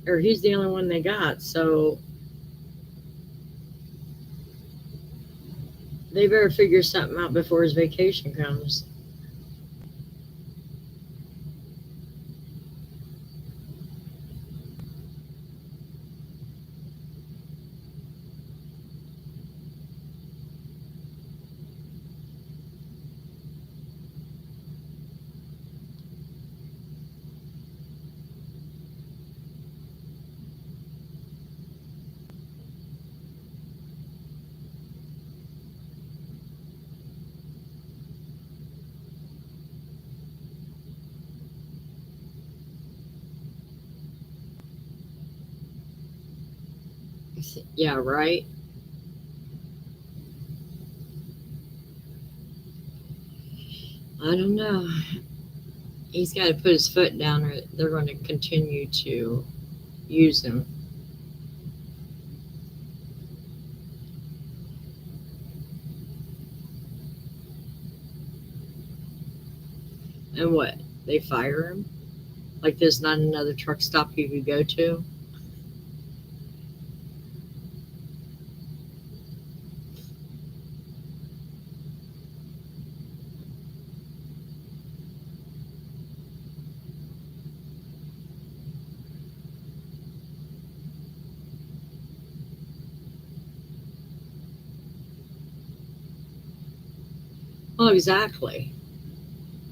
or he's the only one they got. So they better figure something out before his vacation comes. Yeah, right. I don't know. He's got to put his foot down, or they're going to continue to use him. And what? They fire him? Like there's not another truck stop you could go to? Well, exactly.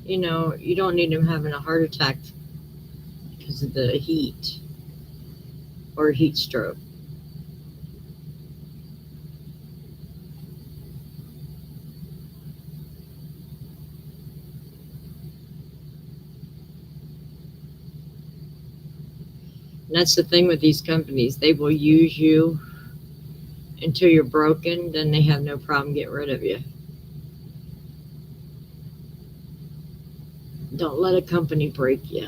You don't need him having a heart attack because of the heat or heat stroke. And that's the thing with these companies. They will use you until you're broken, then they have no problem getting rid of you. Don't let a company break you.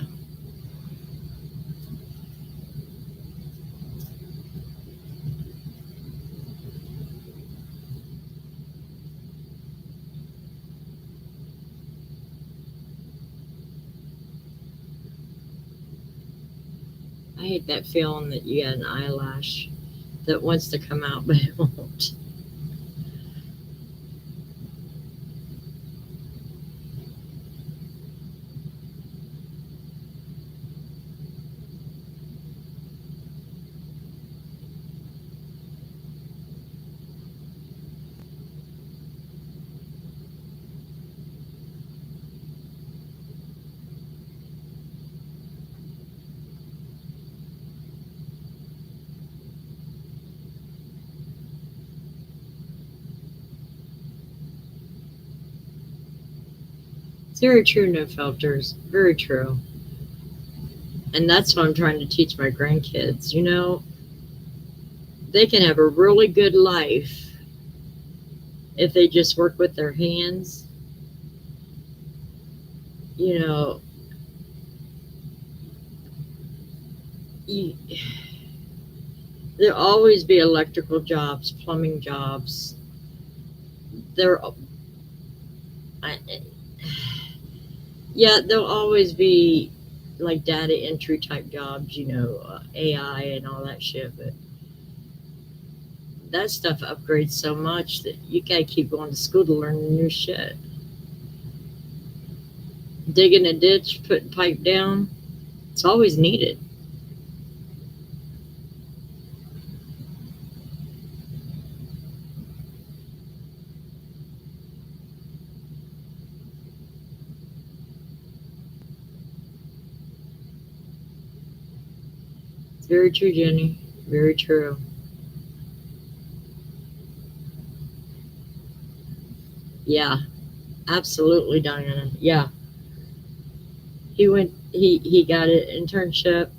I hate that feeling that you got an eyelash that wants to come out, but it won't. It's very true, no filters. Very true. And that's what I'm trying to teach my grandkids. They can have a really good life if they just work with their hands. You know, you, there'll always be electrical jobs, plumbing jobs. There, I, yeah, there'll always be like data entry type jobs, AI and all that shit. But that stuff upgrades so much that you gotta keep going to school to learn new shit. Digging a ditch, putting pipe down, it's always needed. It's very true, Jenny. Very true. Yeah, absolutely, Diana. Yeah, he got an internship.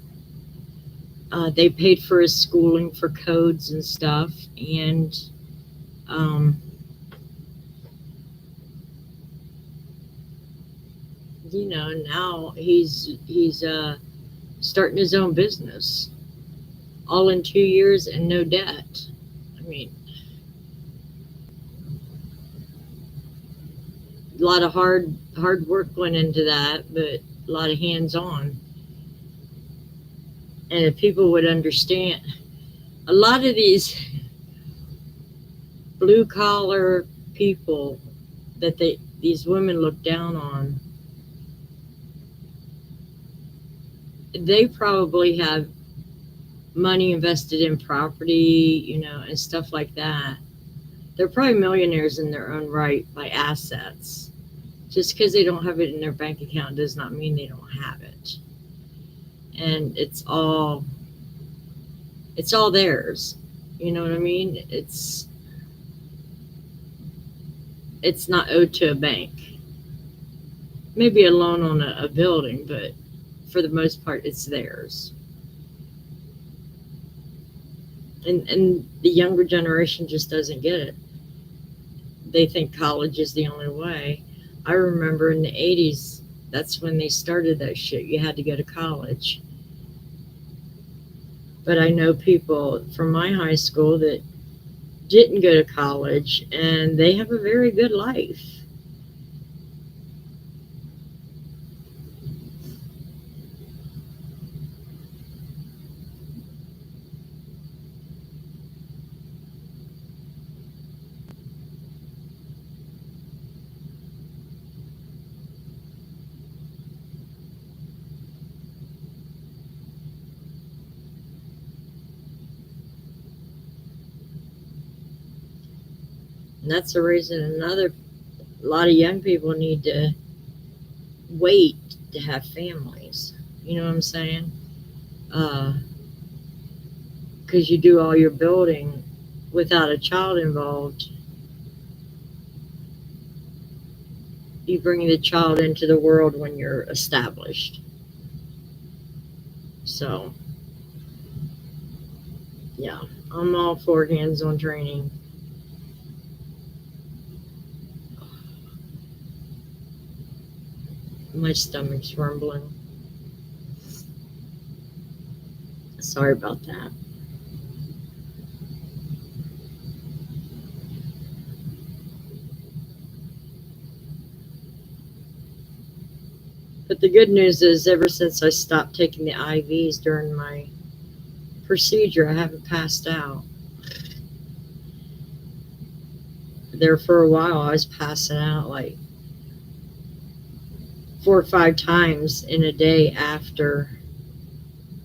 They paid for his schooling for codes and stuff, and um, now he's starting his own business, all in 2 years and no debt. I mean, a lot of hard work went into that, but a lot of hands on. And if people would understand, a lot of these blue collar people that these women look down on, they probably have money invested in property, and stuff like that. They're probably millionaires in their own right by assets. Just because they don't have it in their bank account does not mean they don't have it. And it's all theirs. You know what I mean? It's not owed to a bank. Maybe a loan on a building, but for the most part, it's theirs. And the younger generation just doesn't get it. They think college is the only way. I remember in the 80s, that's when they started that shit. You had to go to college. But I know people from my high school that didn't go to college and they have a very good life. And that's the reason a lot of young people need to wait to have families. You know what I'm saying? Because you do all your building without a child involved. You bring the child into the world when you're established. So, yeah, I'm all for hands on training. My stomach's rumbling. Sorry about that. But the good news is, ever since I stopped taking the IVs during my procedure, I haven't passed out. There for a while, I was passing out like 4 or 5 times in a day after,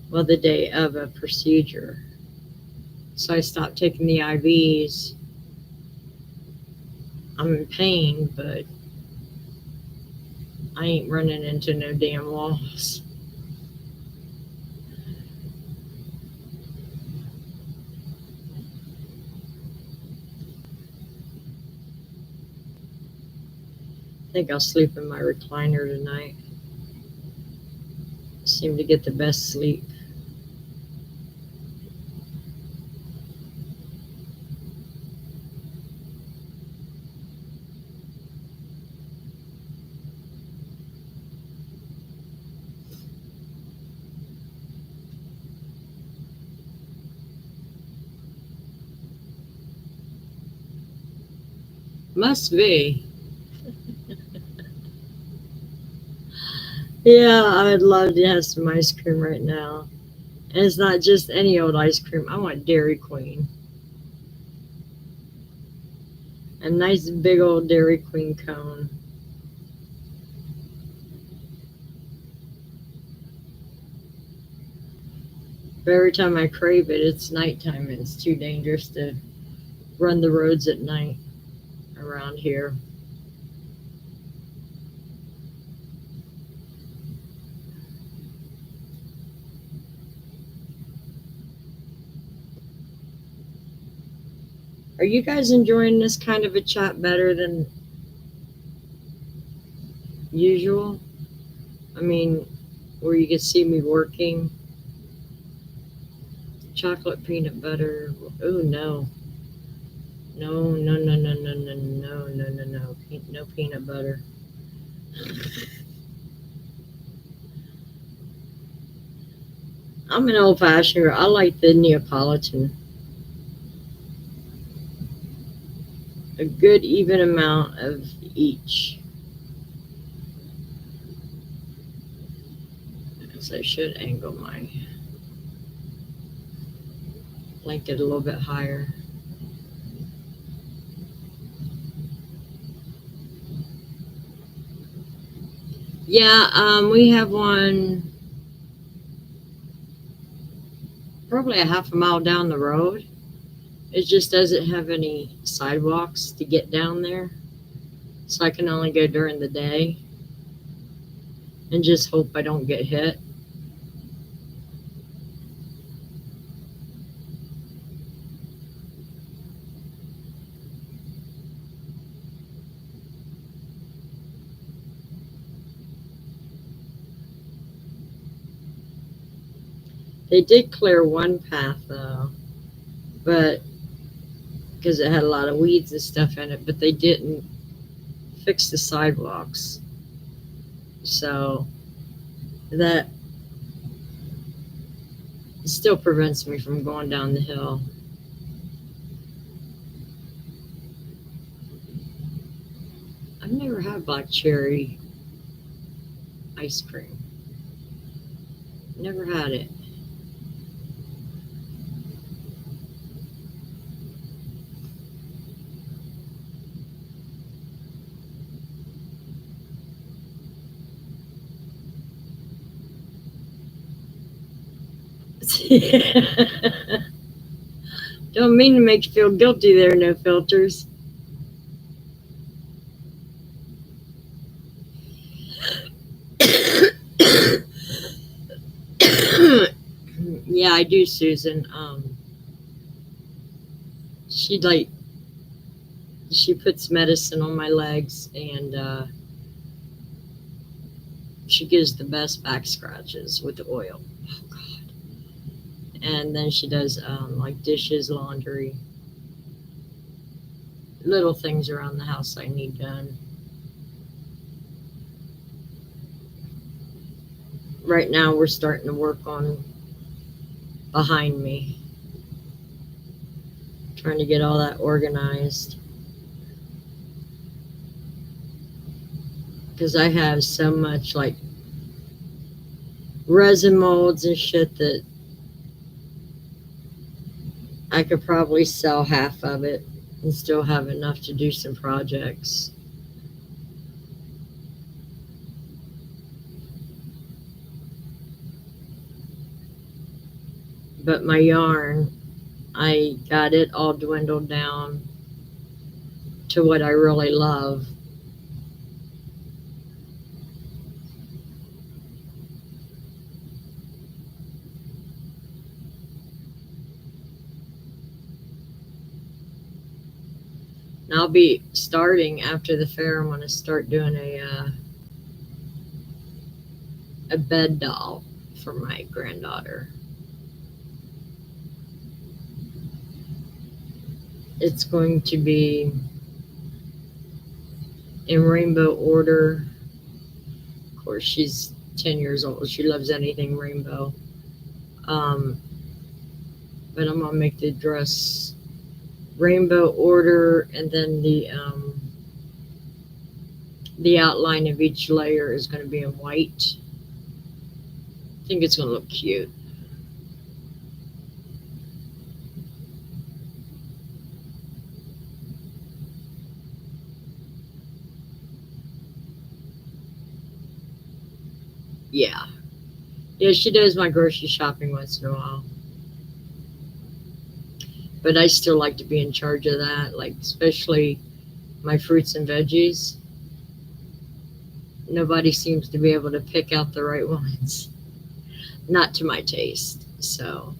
well, the day of a procedure. So I stopped taking the IVs. I'm in pain, but I ain't running into no damn walls. I think I'll sleep in my recliner tonight. Seem to get the best sleep. Must be. Yeah, I'd love to have some ice cream right now. And it's not just any old ice cream. I want Dairy Queen. A nice big old Dairy Queen cone. But every time I crave it, it's nighttime and it's too dangerous to run the roads at night around here. Are you guys enjoying this kind of a chat better than usual? I mean, where you can see me working. Chocolate peanut butter. Oh no. No, no, no, no, no, no, no, no, no, no. No peanut butter. I'm an old fashioned girl. I like the Neapolitan. A good even amount of each. So I should angle my blanket a little bit higher. Yeah, we have one probably a half a mile down the road. It just doesn't have any sidewalks to get down there. So I can only go during the day and just hope I don't get hit. They did clear one path though, but because it had a lot of weeds and stuff in it, but they didn't fix the sidewalks. So that still prevents me from going down the hill. I've never had black cherry ice cream. Never had it. Don't mean to make you feel guilty there, no filters. Yeah, I do, Susan. She like she puts medicine on my legs, and she gives the best back scratches with the oil. Oh God! And then she does like dishes, laundry, little things around the house I need done. Right now, we're starting to work on behind me, trying to get all that organized. Because I have so much like resin molds and shit that I could probably sell half of it and still have enough to do some projects. But my yarn, I got it all dwindled down to what I really love. And I'll be starting after the fair. I'm going to start doing a bed doll for my granddaughter. It's going to be in rainbow order. Of course, she's 10 years old. She loves anything rainbow. But I'm going to make the dress rainbow order, and then the outline of each layer is going to be in white. I think it's going to look cute. Yeah. Yeah, she does my grocery shopping once in a while. But I still like to be in charge of that, like especially my fruits and veggies. Nobody seems to be able to pick out the right ones. Not to my taste. So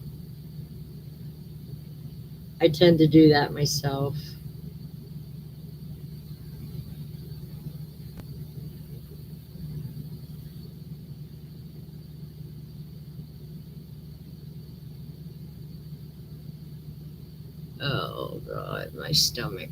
I tend to do that myself. Oh God, my stomach.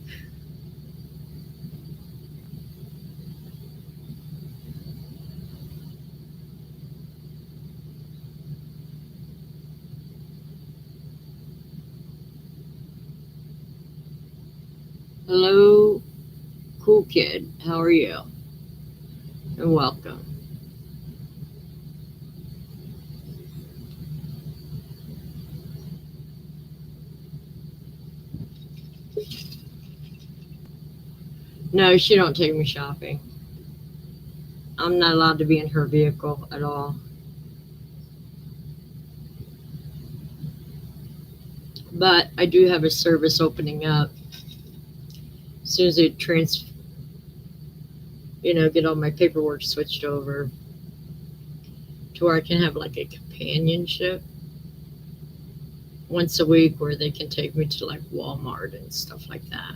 Hello, cool kid. How are you? And welcome. No, she don't take me shopping. I'm not allowed to be in her vehicle at all. But I do have a service opening up as soon as it get all my paperwork switched over to where I can have like a companionship once a week where they can take me to like Walmart and stuff like that.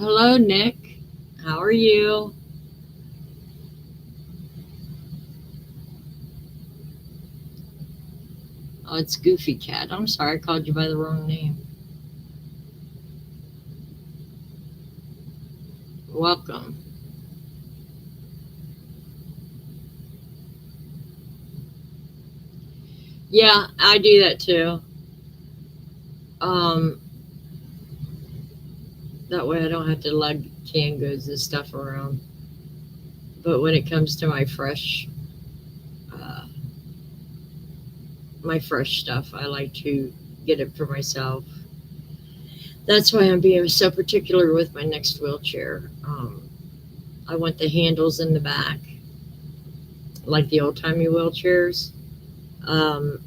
Hello, Nick. How are you? Oh, it's Goofy Cat. I'm sorry, I called you by the wrong name. Welcome. Yeah, I do that too. Um, that way I don't have to lug canned goods and stuff around. But when it comes to uh, my fresh stuff, I like to get it for myself. That's why I'm being so particular with my next wheelchair. I want the handles in the back, like the old timey wheelchairs, um,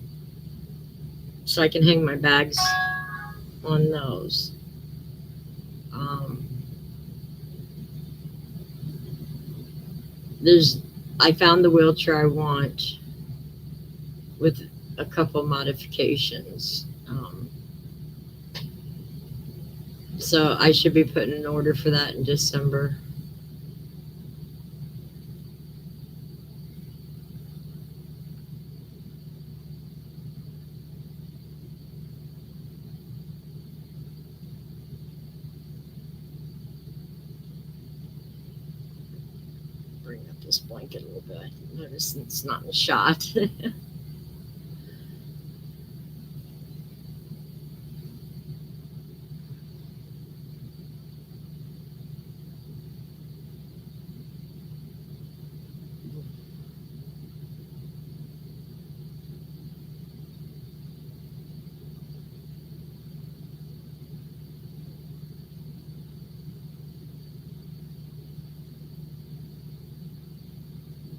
so I can hang my bags on those. Um, there's, I found the wheelchair I want with a couple modifications. So I should be putting an order for that in December. Bring up this blanket a little bit. Notice it's not in shot.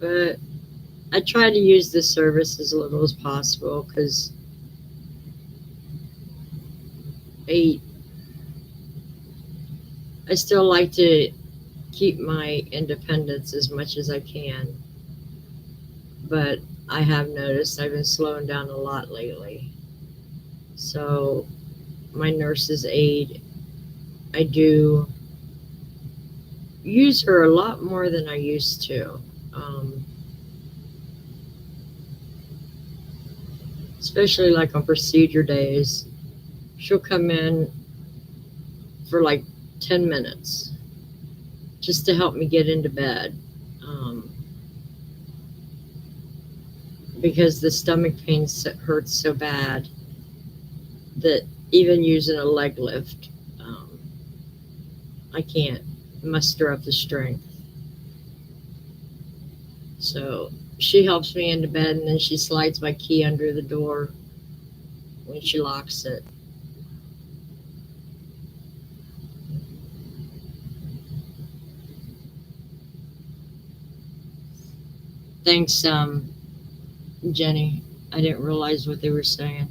But I try to use this service as little as possible because I, I still like to keep my independence as much as I can. But I have noticed I've been slowing down a lot lately. So my nurse's aide, I do use her a lot more than I used to. Um, Especially like on procedure days. She'll come in for like 10 minutes just to help me get into bed. Um, because the stomach pain hurts so bad that even using a leg lift, I can't muster up the strength. So she helps me into bed and then she slides my key under the door when she locks it. Thanks, Jenny. I didn't realize what they were saying.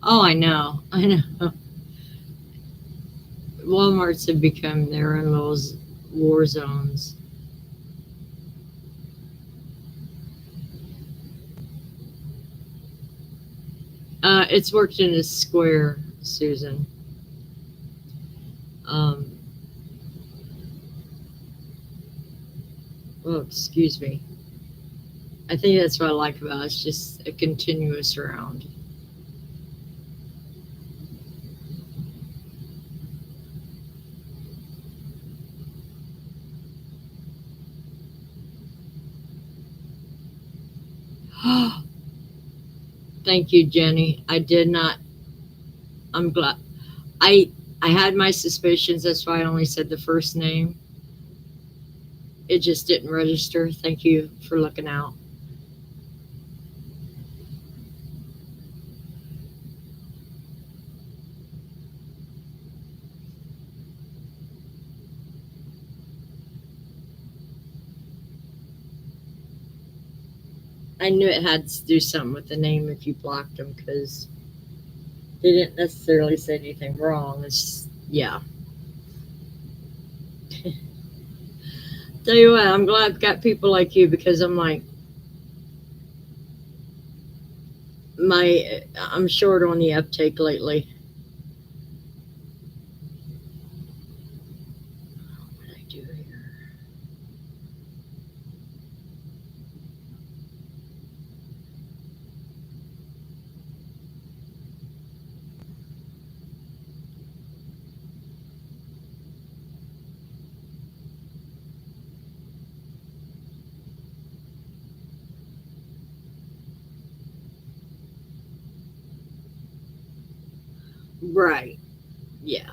Oh, I know. I know. Walmarts have become their own little war zones. It's worked in a square, Susan. Um, well, excuse me. I think that's what I like about it. It's just a continuous round. Thank you, Jenny. I did not. I'm glad. I I had my suspicions. That's why I only said the first name. It just didn't register. Thank you for looking out. I knew it had to do something with the name if you blocked them because they didn't necessarily say anything wrong. It's yeah. Tell you what, I'm glad I've got people like you because I'm like, I'm short on the uptake lately. What did I do here? Right. Yeah.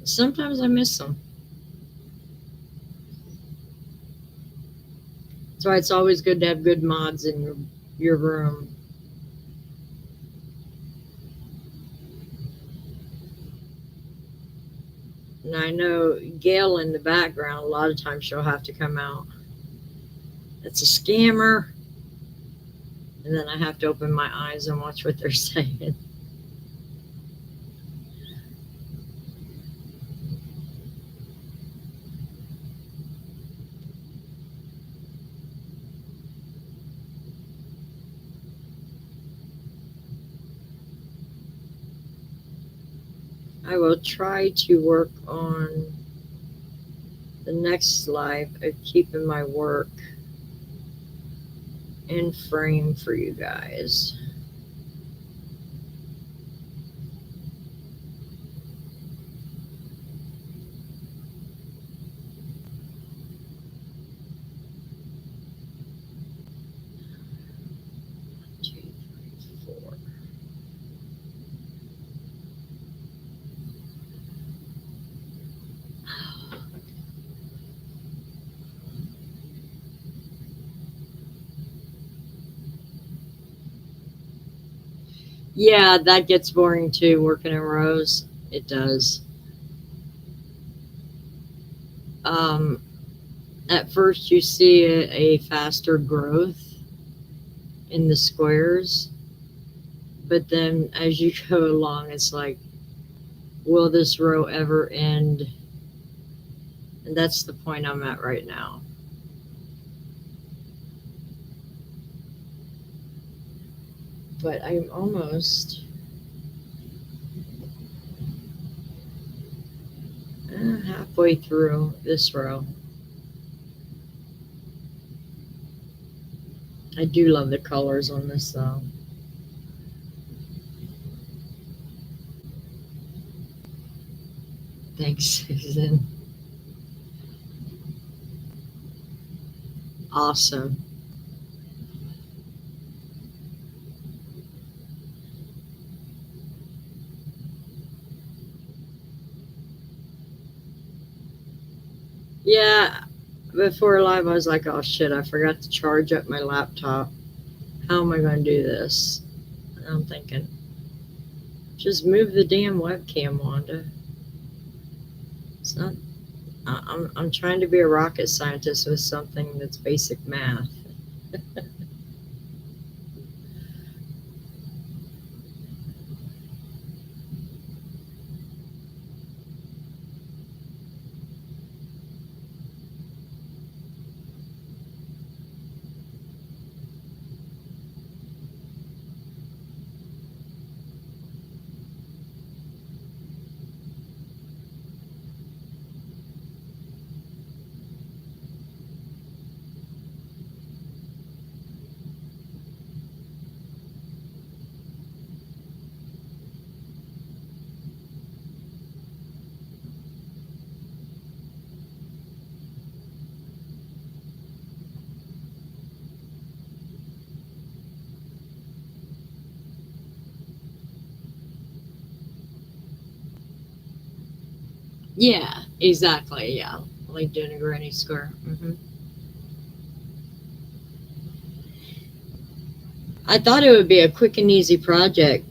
Sometimes I miss them. That's why it's always good to have good mods in your room. And I know Gail in the background, a lot of times she'll have to come out. It's a scammer. And then I have to open my eyes and watch what they're saying. I will try to work on the next live of keeping my work in frame for you guys. Two, three, four. Yeah, that gets boring too, working in rows. It does. Um, at first, you see a faster growth in the squares, but then as you go along, it's like, will this row ever end? And that's the point I'm at right now. But I'm almost halfway through this row. I do love the colors on this though. Thanks, Susan. Awesome. Yeah, before live, I was like, oh shit, I forgot to charge up my laptop. How am I going to do this? And I'm thinking, just move the damn webcam, Wanda. It's not. I'm trying to be a rocket scientist with something that's basic math. Yeah, exactly. Yeah, like doing a granny square. I thought it would be a quick and easy project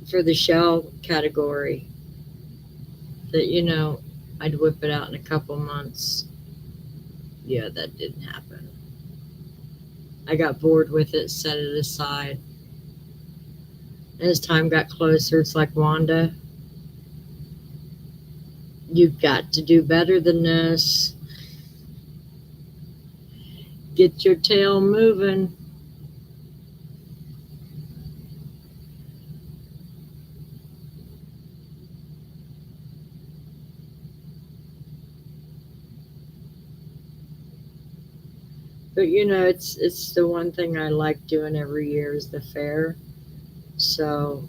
for the shell category. That I'd whip it out in a couple months. Yeah, that didn't happen. I got bored with it, set it aside, And as time got closer, it's like, Wanda, you've got to do better than this. Get your tail moving. But it's the one thing I like doing every year is the fair. So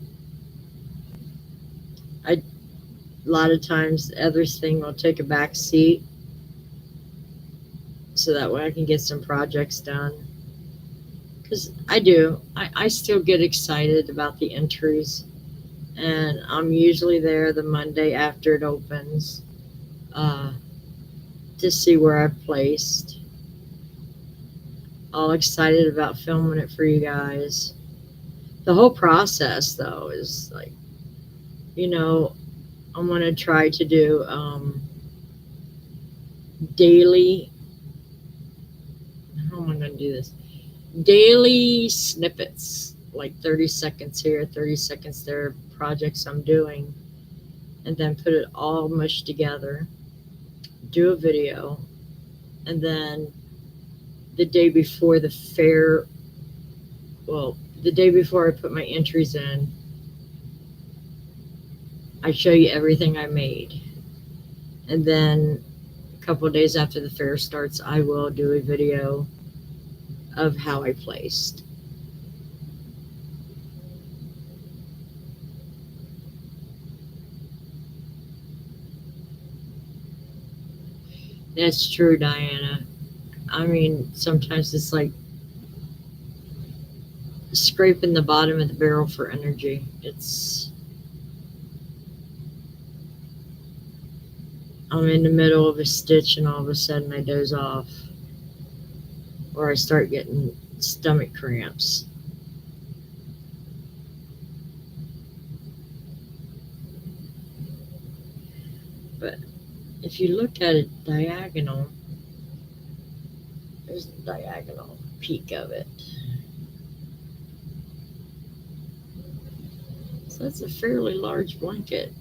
I a lot of times the other thing will take a back seat so that way I can get some projects done. Because I still get excited about the entries, and I'm usually there the Monday after it opens uh, to see where I've placed. All excited about filming it for you guys. The whole process, though, is like, you know, I'm going to try to do daily. How am I going to do this? Daily snippets, like 30 seconds here, 30 seconds there, projects I'm doing, and then put it all mushed together, do a video, and then the day before the fair, well, the day before I put my entries in, I show you everything I made. And then a couple of days after the fair starts, I will do a video of how I placed. That's true, Diana. I mean, sometimes it's like scraping the bottom of the barrel for energy. I'm in the middle of a stitch and all of a sudden I doze off, or I start getting stomach cramps. But if you look at it diagonal, there's the diagonal peak of it. So that's a fairly large blanket.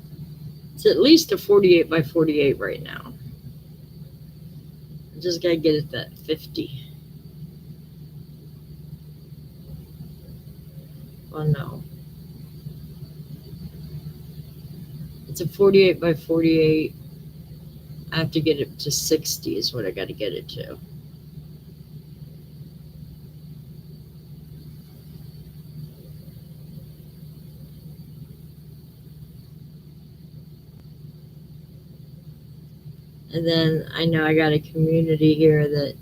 It's at least a 48 by 48 right now. I just gotta get it at 50. Well, no. It's a 48 by 48. I have to get it to 60 is what I gotta get it to. And then I know I got a community here that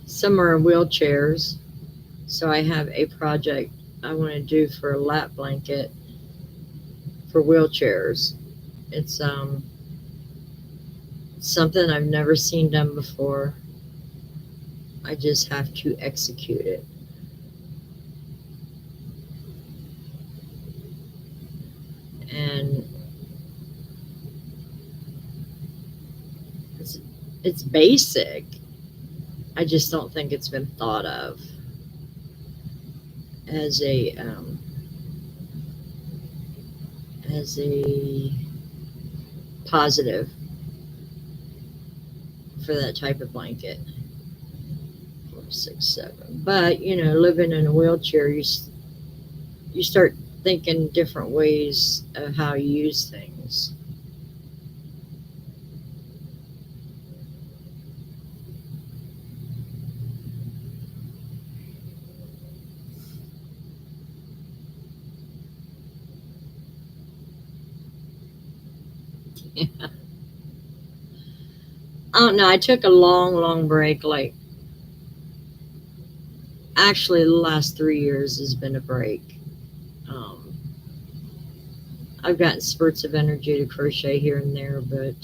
some are in wheelchairs. So I have a project I want to do for a lap blanket for wheelchairs. It's something I've never seen done before. I just have to execute it. And it's basic. I just don't think it's been thought of as a positive for that type of blanket. 4, 6, 7. But living in a wheelchair, you start thinking different ways of how you use things. Yeah. I don't know. I took a long break. Like, actually, the last 3 years has been a break. I've gotten spurts of energy to crochet here and there, but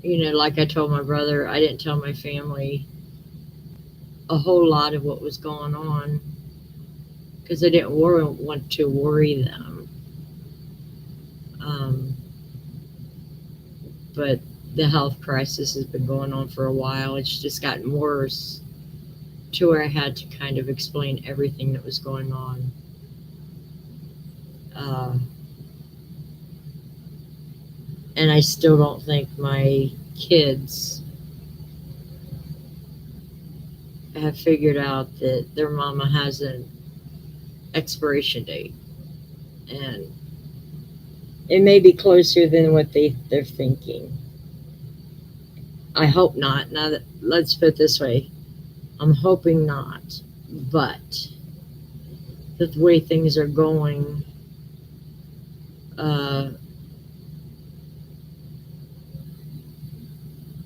like I told my brother, I didn't tell my family a whole lot of what was going on because I didn't want to worry them. But the health crisis has been going on for a while. It's just gotten worse to where I had to kind of explain everything that was going on. Uh, and I still don't think my kids have figured out that their mama has an expiration date. And it may be closer than what they're thinking. I hope not. Now that, let's put it this way, I'm hoping not. But the way things are going, uh,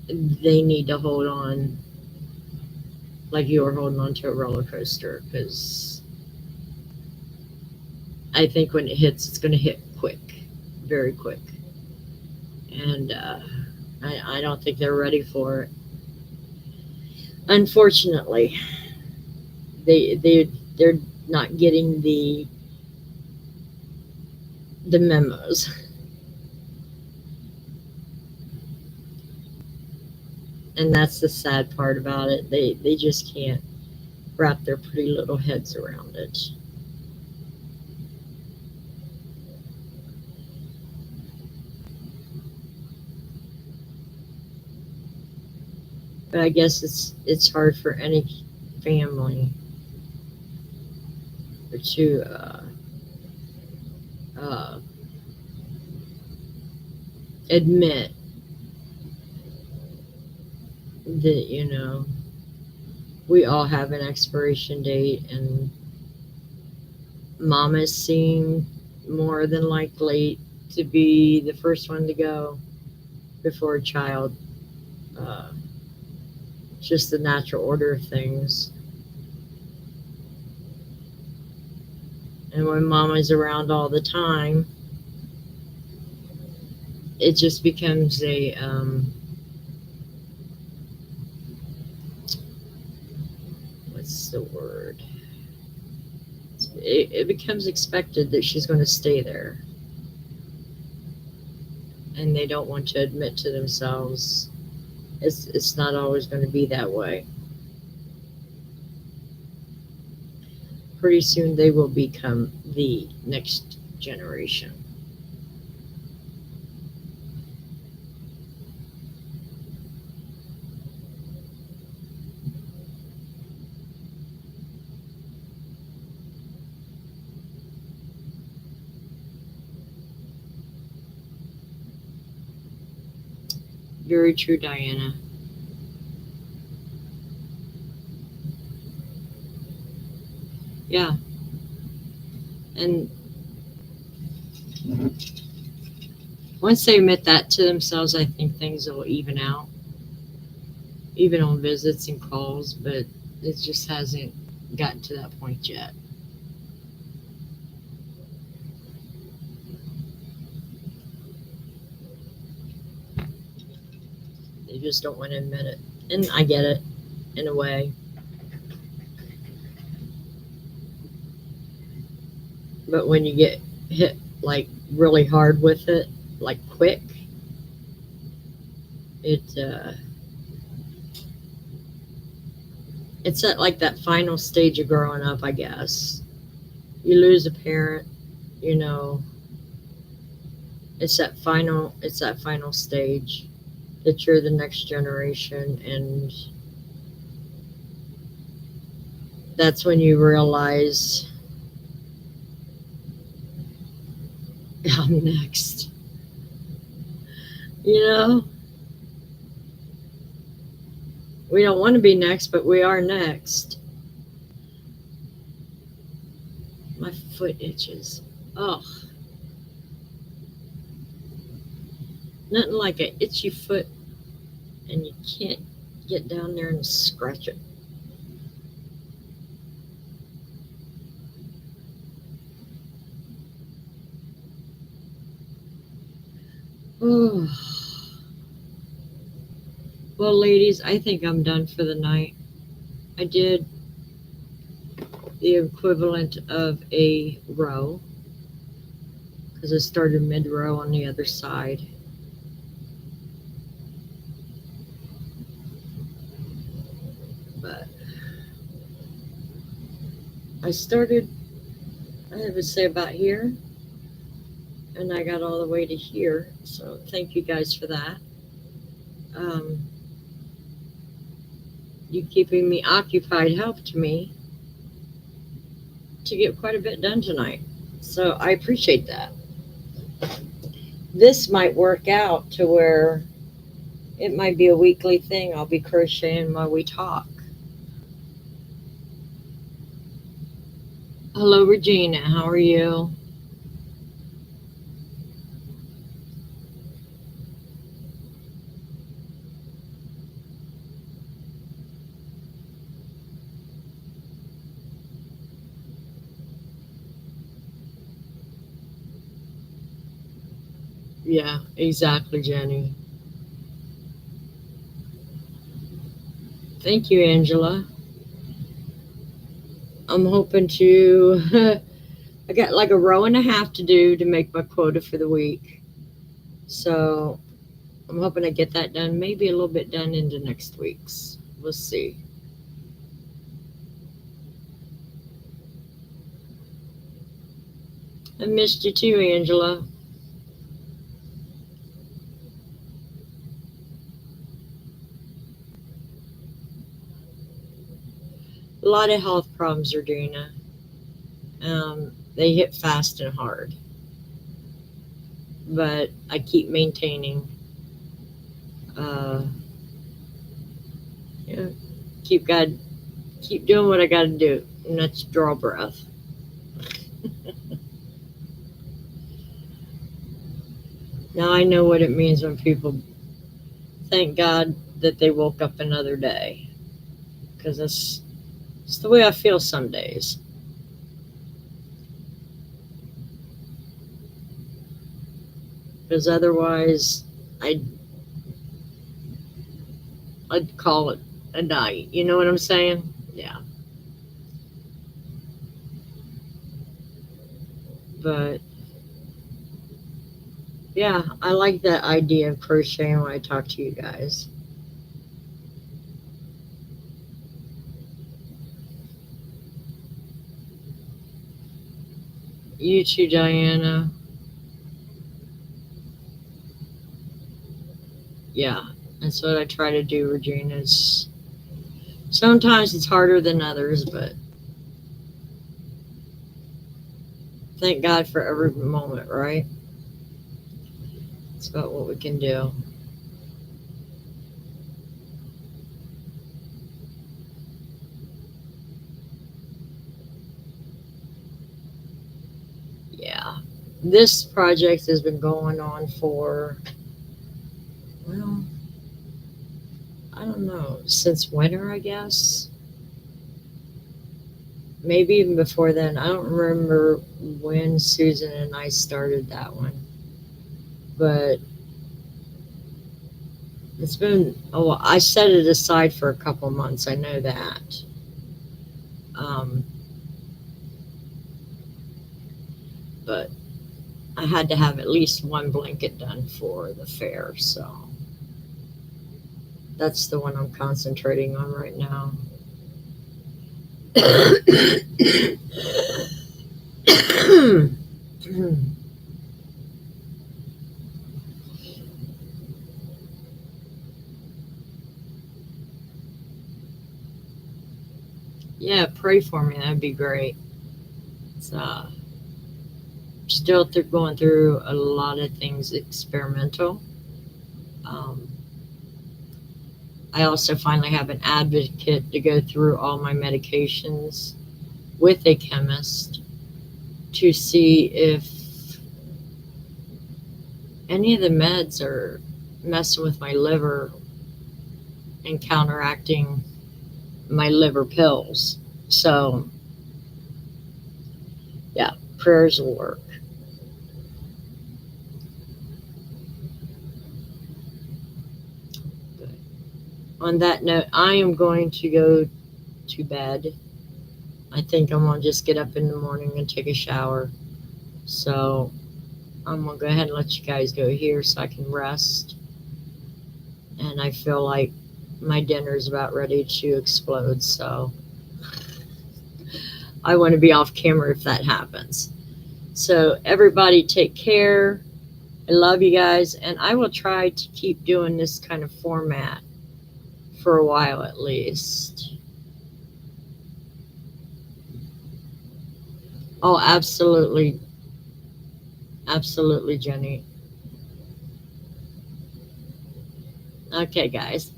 they need to hold on like you were holding on to a roller coaster, because I think when it hits, it's going to hit quick, very quick. And I don't think they're ready for it. Unfortunately, they're not getting the memos. And that's the sad part about it. They just can't wrap their pretty little heads around it. But I guess it's hard for any family to uh, admit that, we all have an expiration date, and mama's seem more than likely to be the first one to go before a child. Uh, just the natural order of things. And when mama's around all the time, it just becomes a what's the word? It becomes expected that she's going to stay there, and they don't want to admit to themselves it's not always going to be that way. Pretty soon they will become the next generation. Very true, Diana. Yeah. And once they admit that to themselves, I think things will even out, even on visits and calls, but it just hasn't gotten to that point yet. They just don't want to admit it. And I get it in a way. But when you get hit like really hard with it, like quick, it it's at like that final stage of growing up, I guess. You lose a parent, you know, it's that final stage that you're the next generation, and that's when you realize I'm next. You know, we don't want to be next, but we are next. My foot itches. Oh, nothing like an itchy foot and you can't get down there and scratch it. Oh. Well, ladies, I think I'm done for the night. I did the equivalent of a row because I started mid row on the other side. But I started, I would say about here, and I got all the way to here. So thank you guys for that. Um, you keeping me occupied helped me to get quite a bit done tonight. So I appreciate that. This might work out to where it might be a weekly thing. I'll be crocheting while we talk. Hello, Regina. How are you? Yeah, exactly, Jenny. Thank you, Angela. I'm hoping to. I got like a row and a half to do to make my quota for the week. So I'm hoping to get that done, maybe a little bit done into next week's. We'll see. I missed you too, Angela. A lot of health problems, Regina. They hit fast and hard, but I keep maintaining. Uh, yeah, keep God, keep doing what I got to do, and that's draw breath. Now I know what it means when people thank God that they woke up another day, because it's the way I feel some days. Because otherwise, I'd I'd call it a night. You know what I'm saying? Yeah. But yeah, I like that idea of crocheting when I talk to you guys. You too, Diana. Yeah, that's what I try to do, Regina. Sometimes it's harder than others, but thank God for every moment, right? It's about what we can do. Yeah. This project has been going on for, well, I don't know, since winter, I guess. Maybe even before then. I don't remember when Susan and I started that one, but it's been, oh, I set it aside for a couple months. I know that. Um, but I had to have at least one blanket done for the fair, so that's the one I'm concentrating on right now. Yeah, pray for me. That'd be great. It's still going through a lot of things experimental. Um, I also finally have an advocate to go through all my medications with a chemist to see if any of the meds are messing with my liver and counteracting my liver pills. So, yeah, prayers will work. But on that note, I am going to go to bed. I think I'm going to just get up in the morning and take a shower. So, I'm going to go ahead and let you guys go here so I can rest. And I feel like my dinner's about ready to explode, so I want to be off camera if that happens. So everybody take care. I love you guys, and I will try to keep doing this kind of format for a while at least. Oh, absolutely. Absolutely, Jenny. Okay, guys.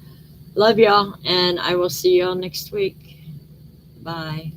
Love y'all, and I will see y'all next week. Bye.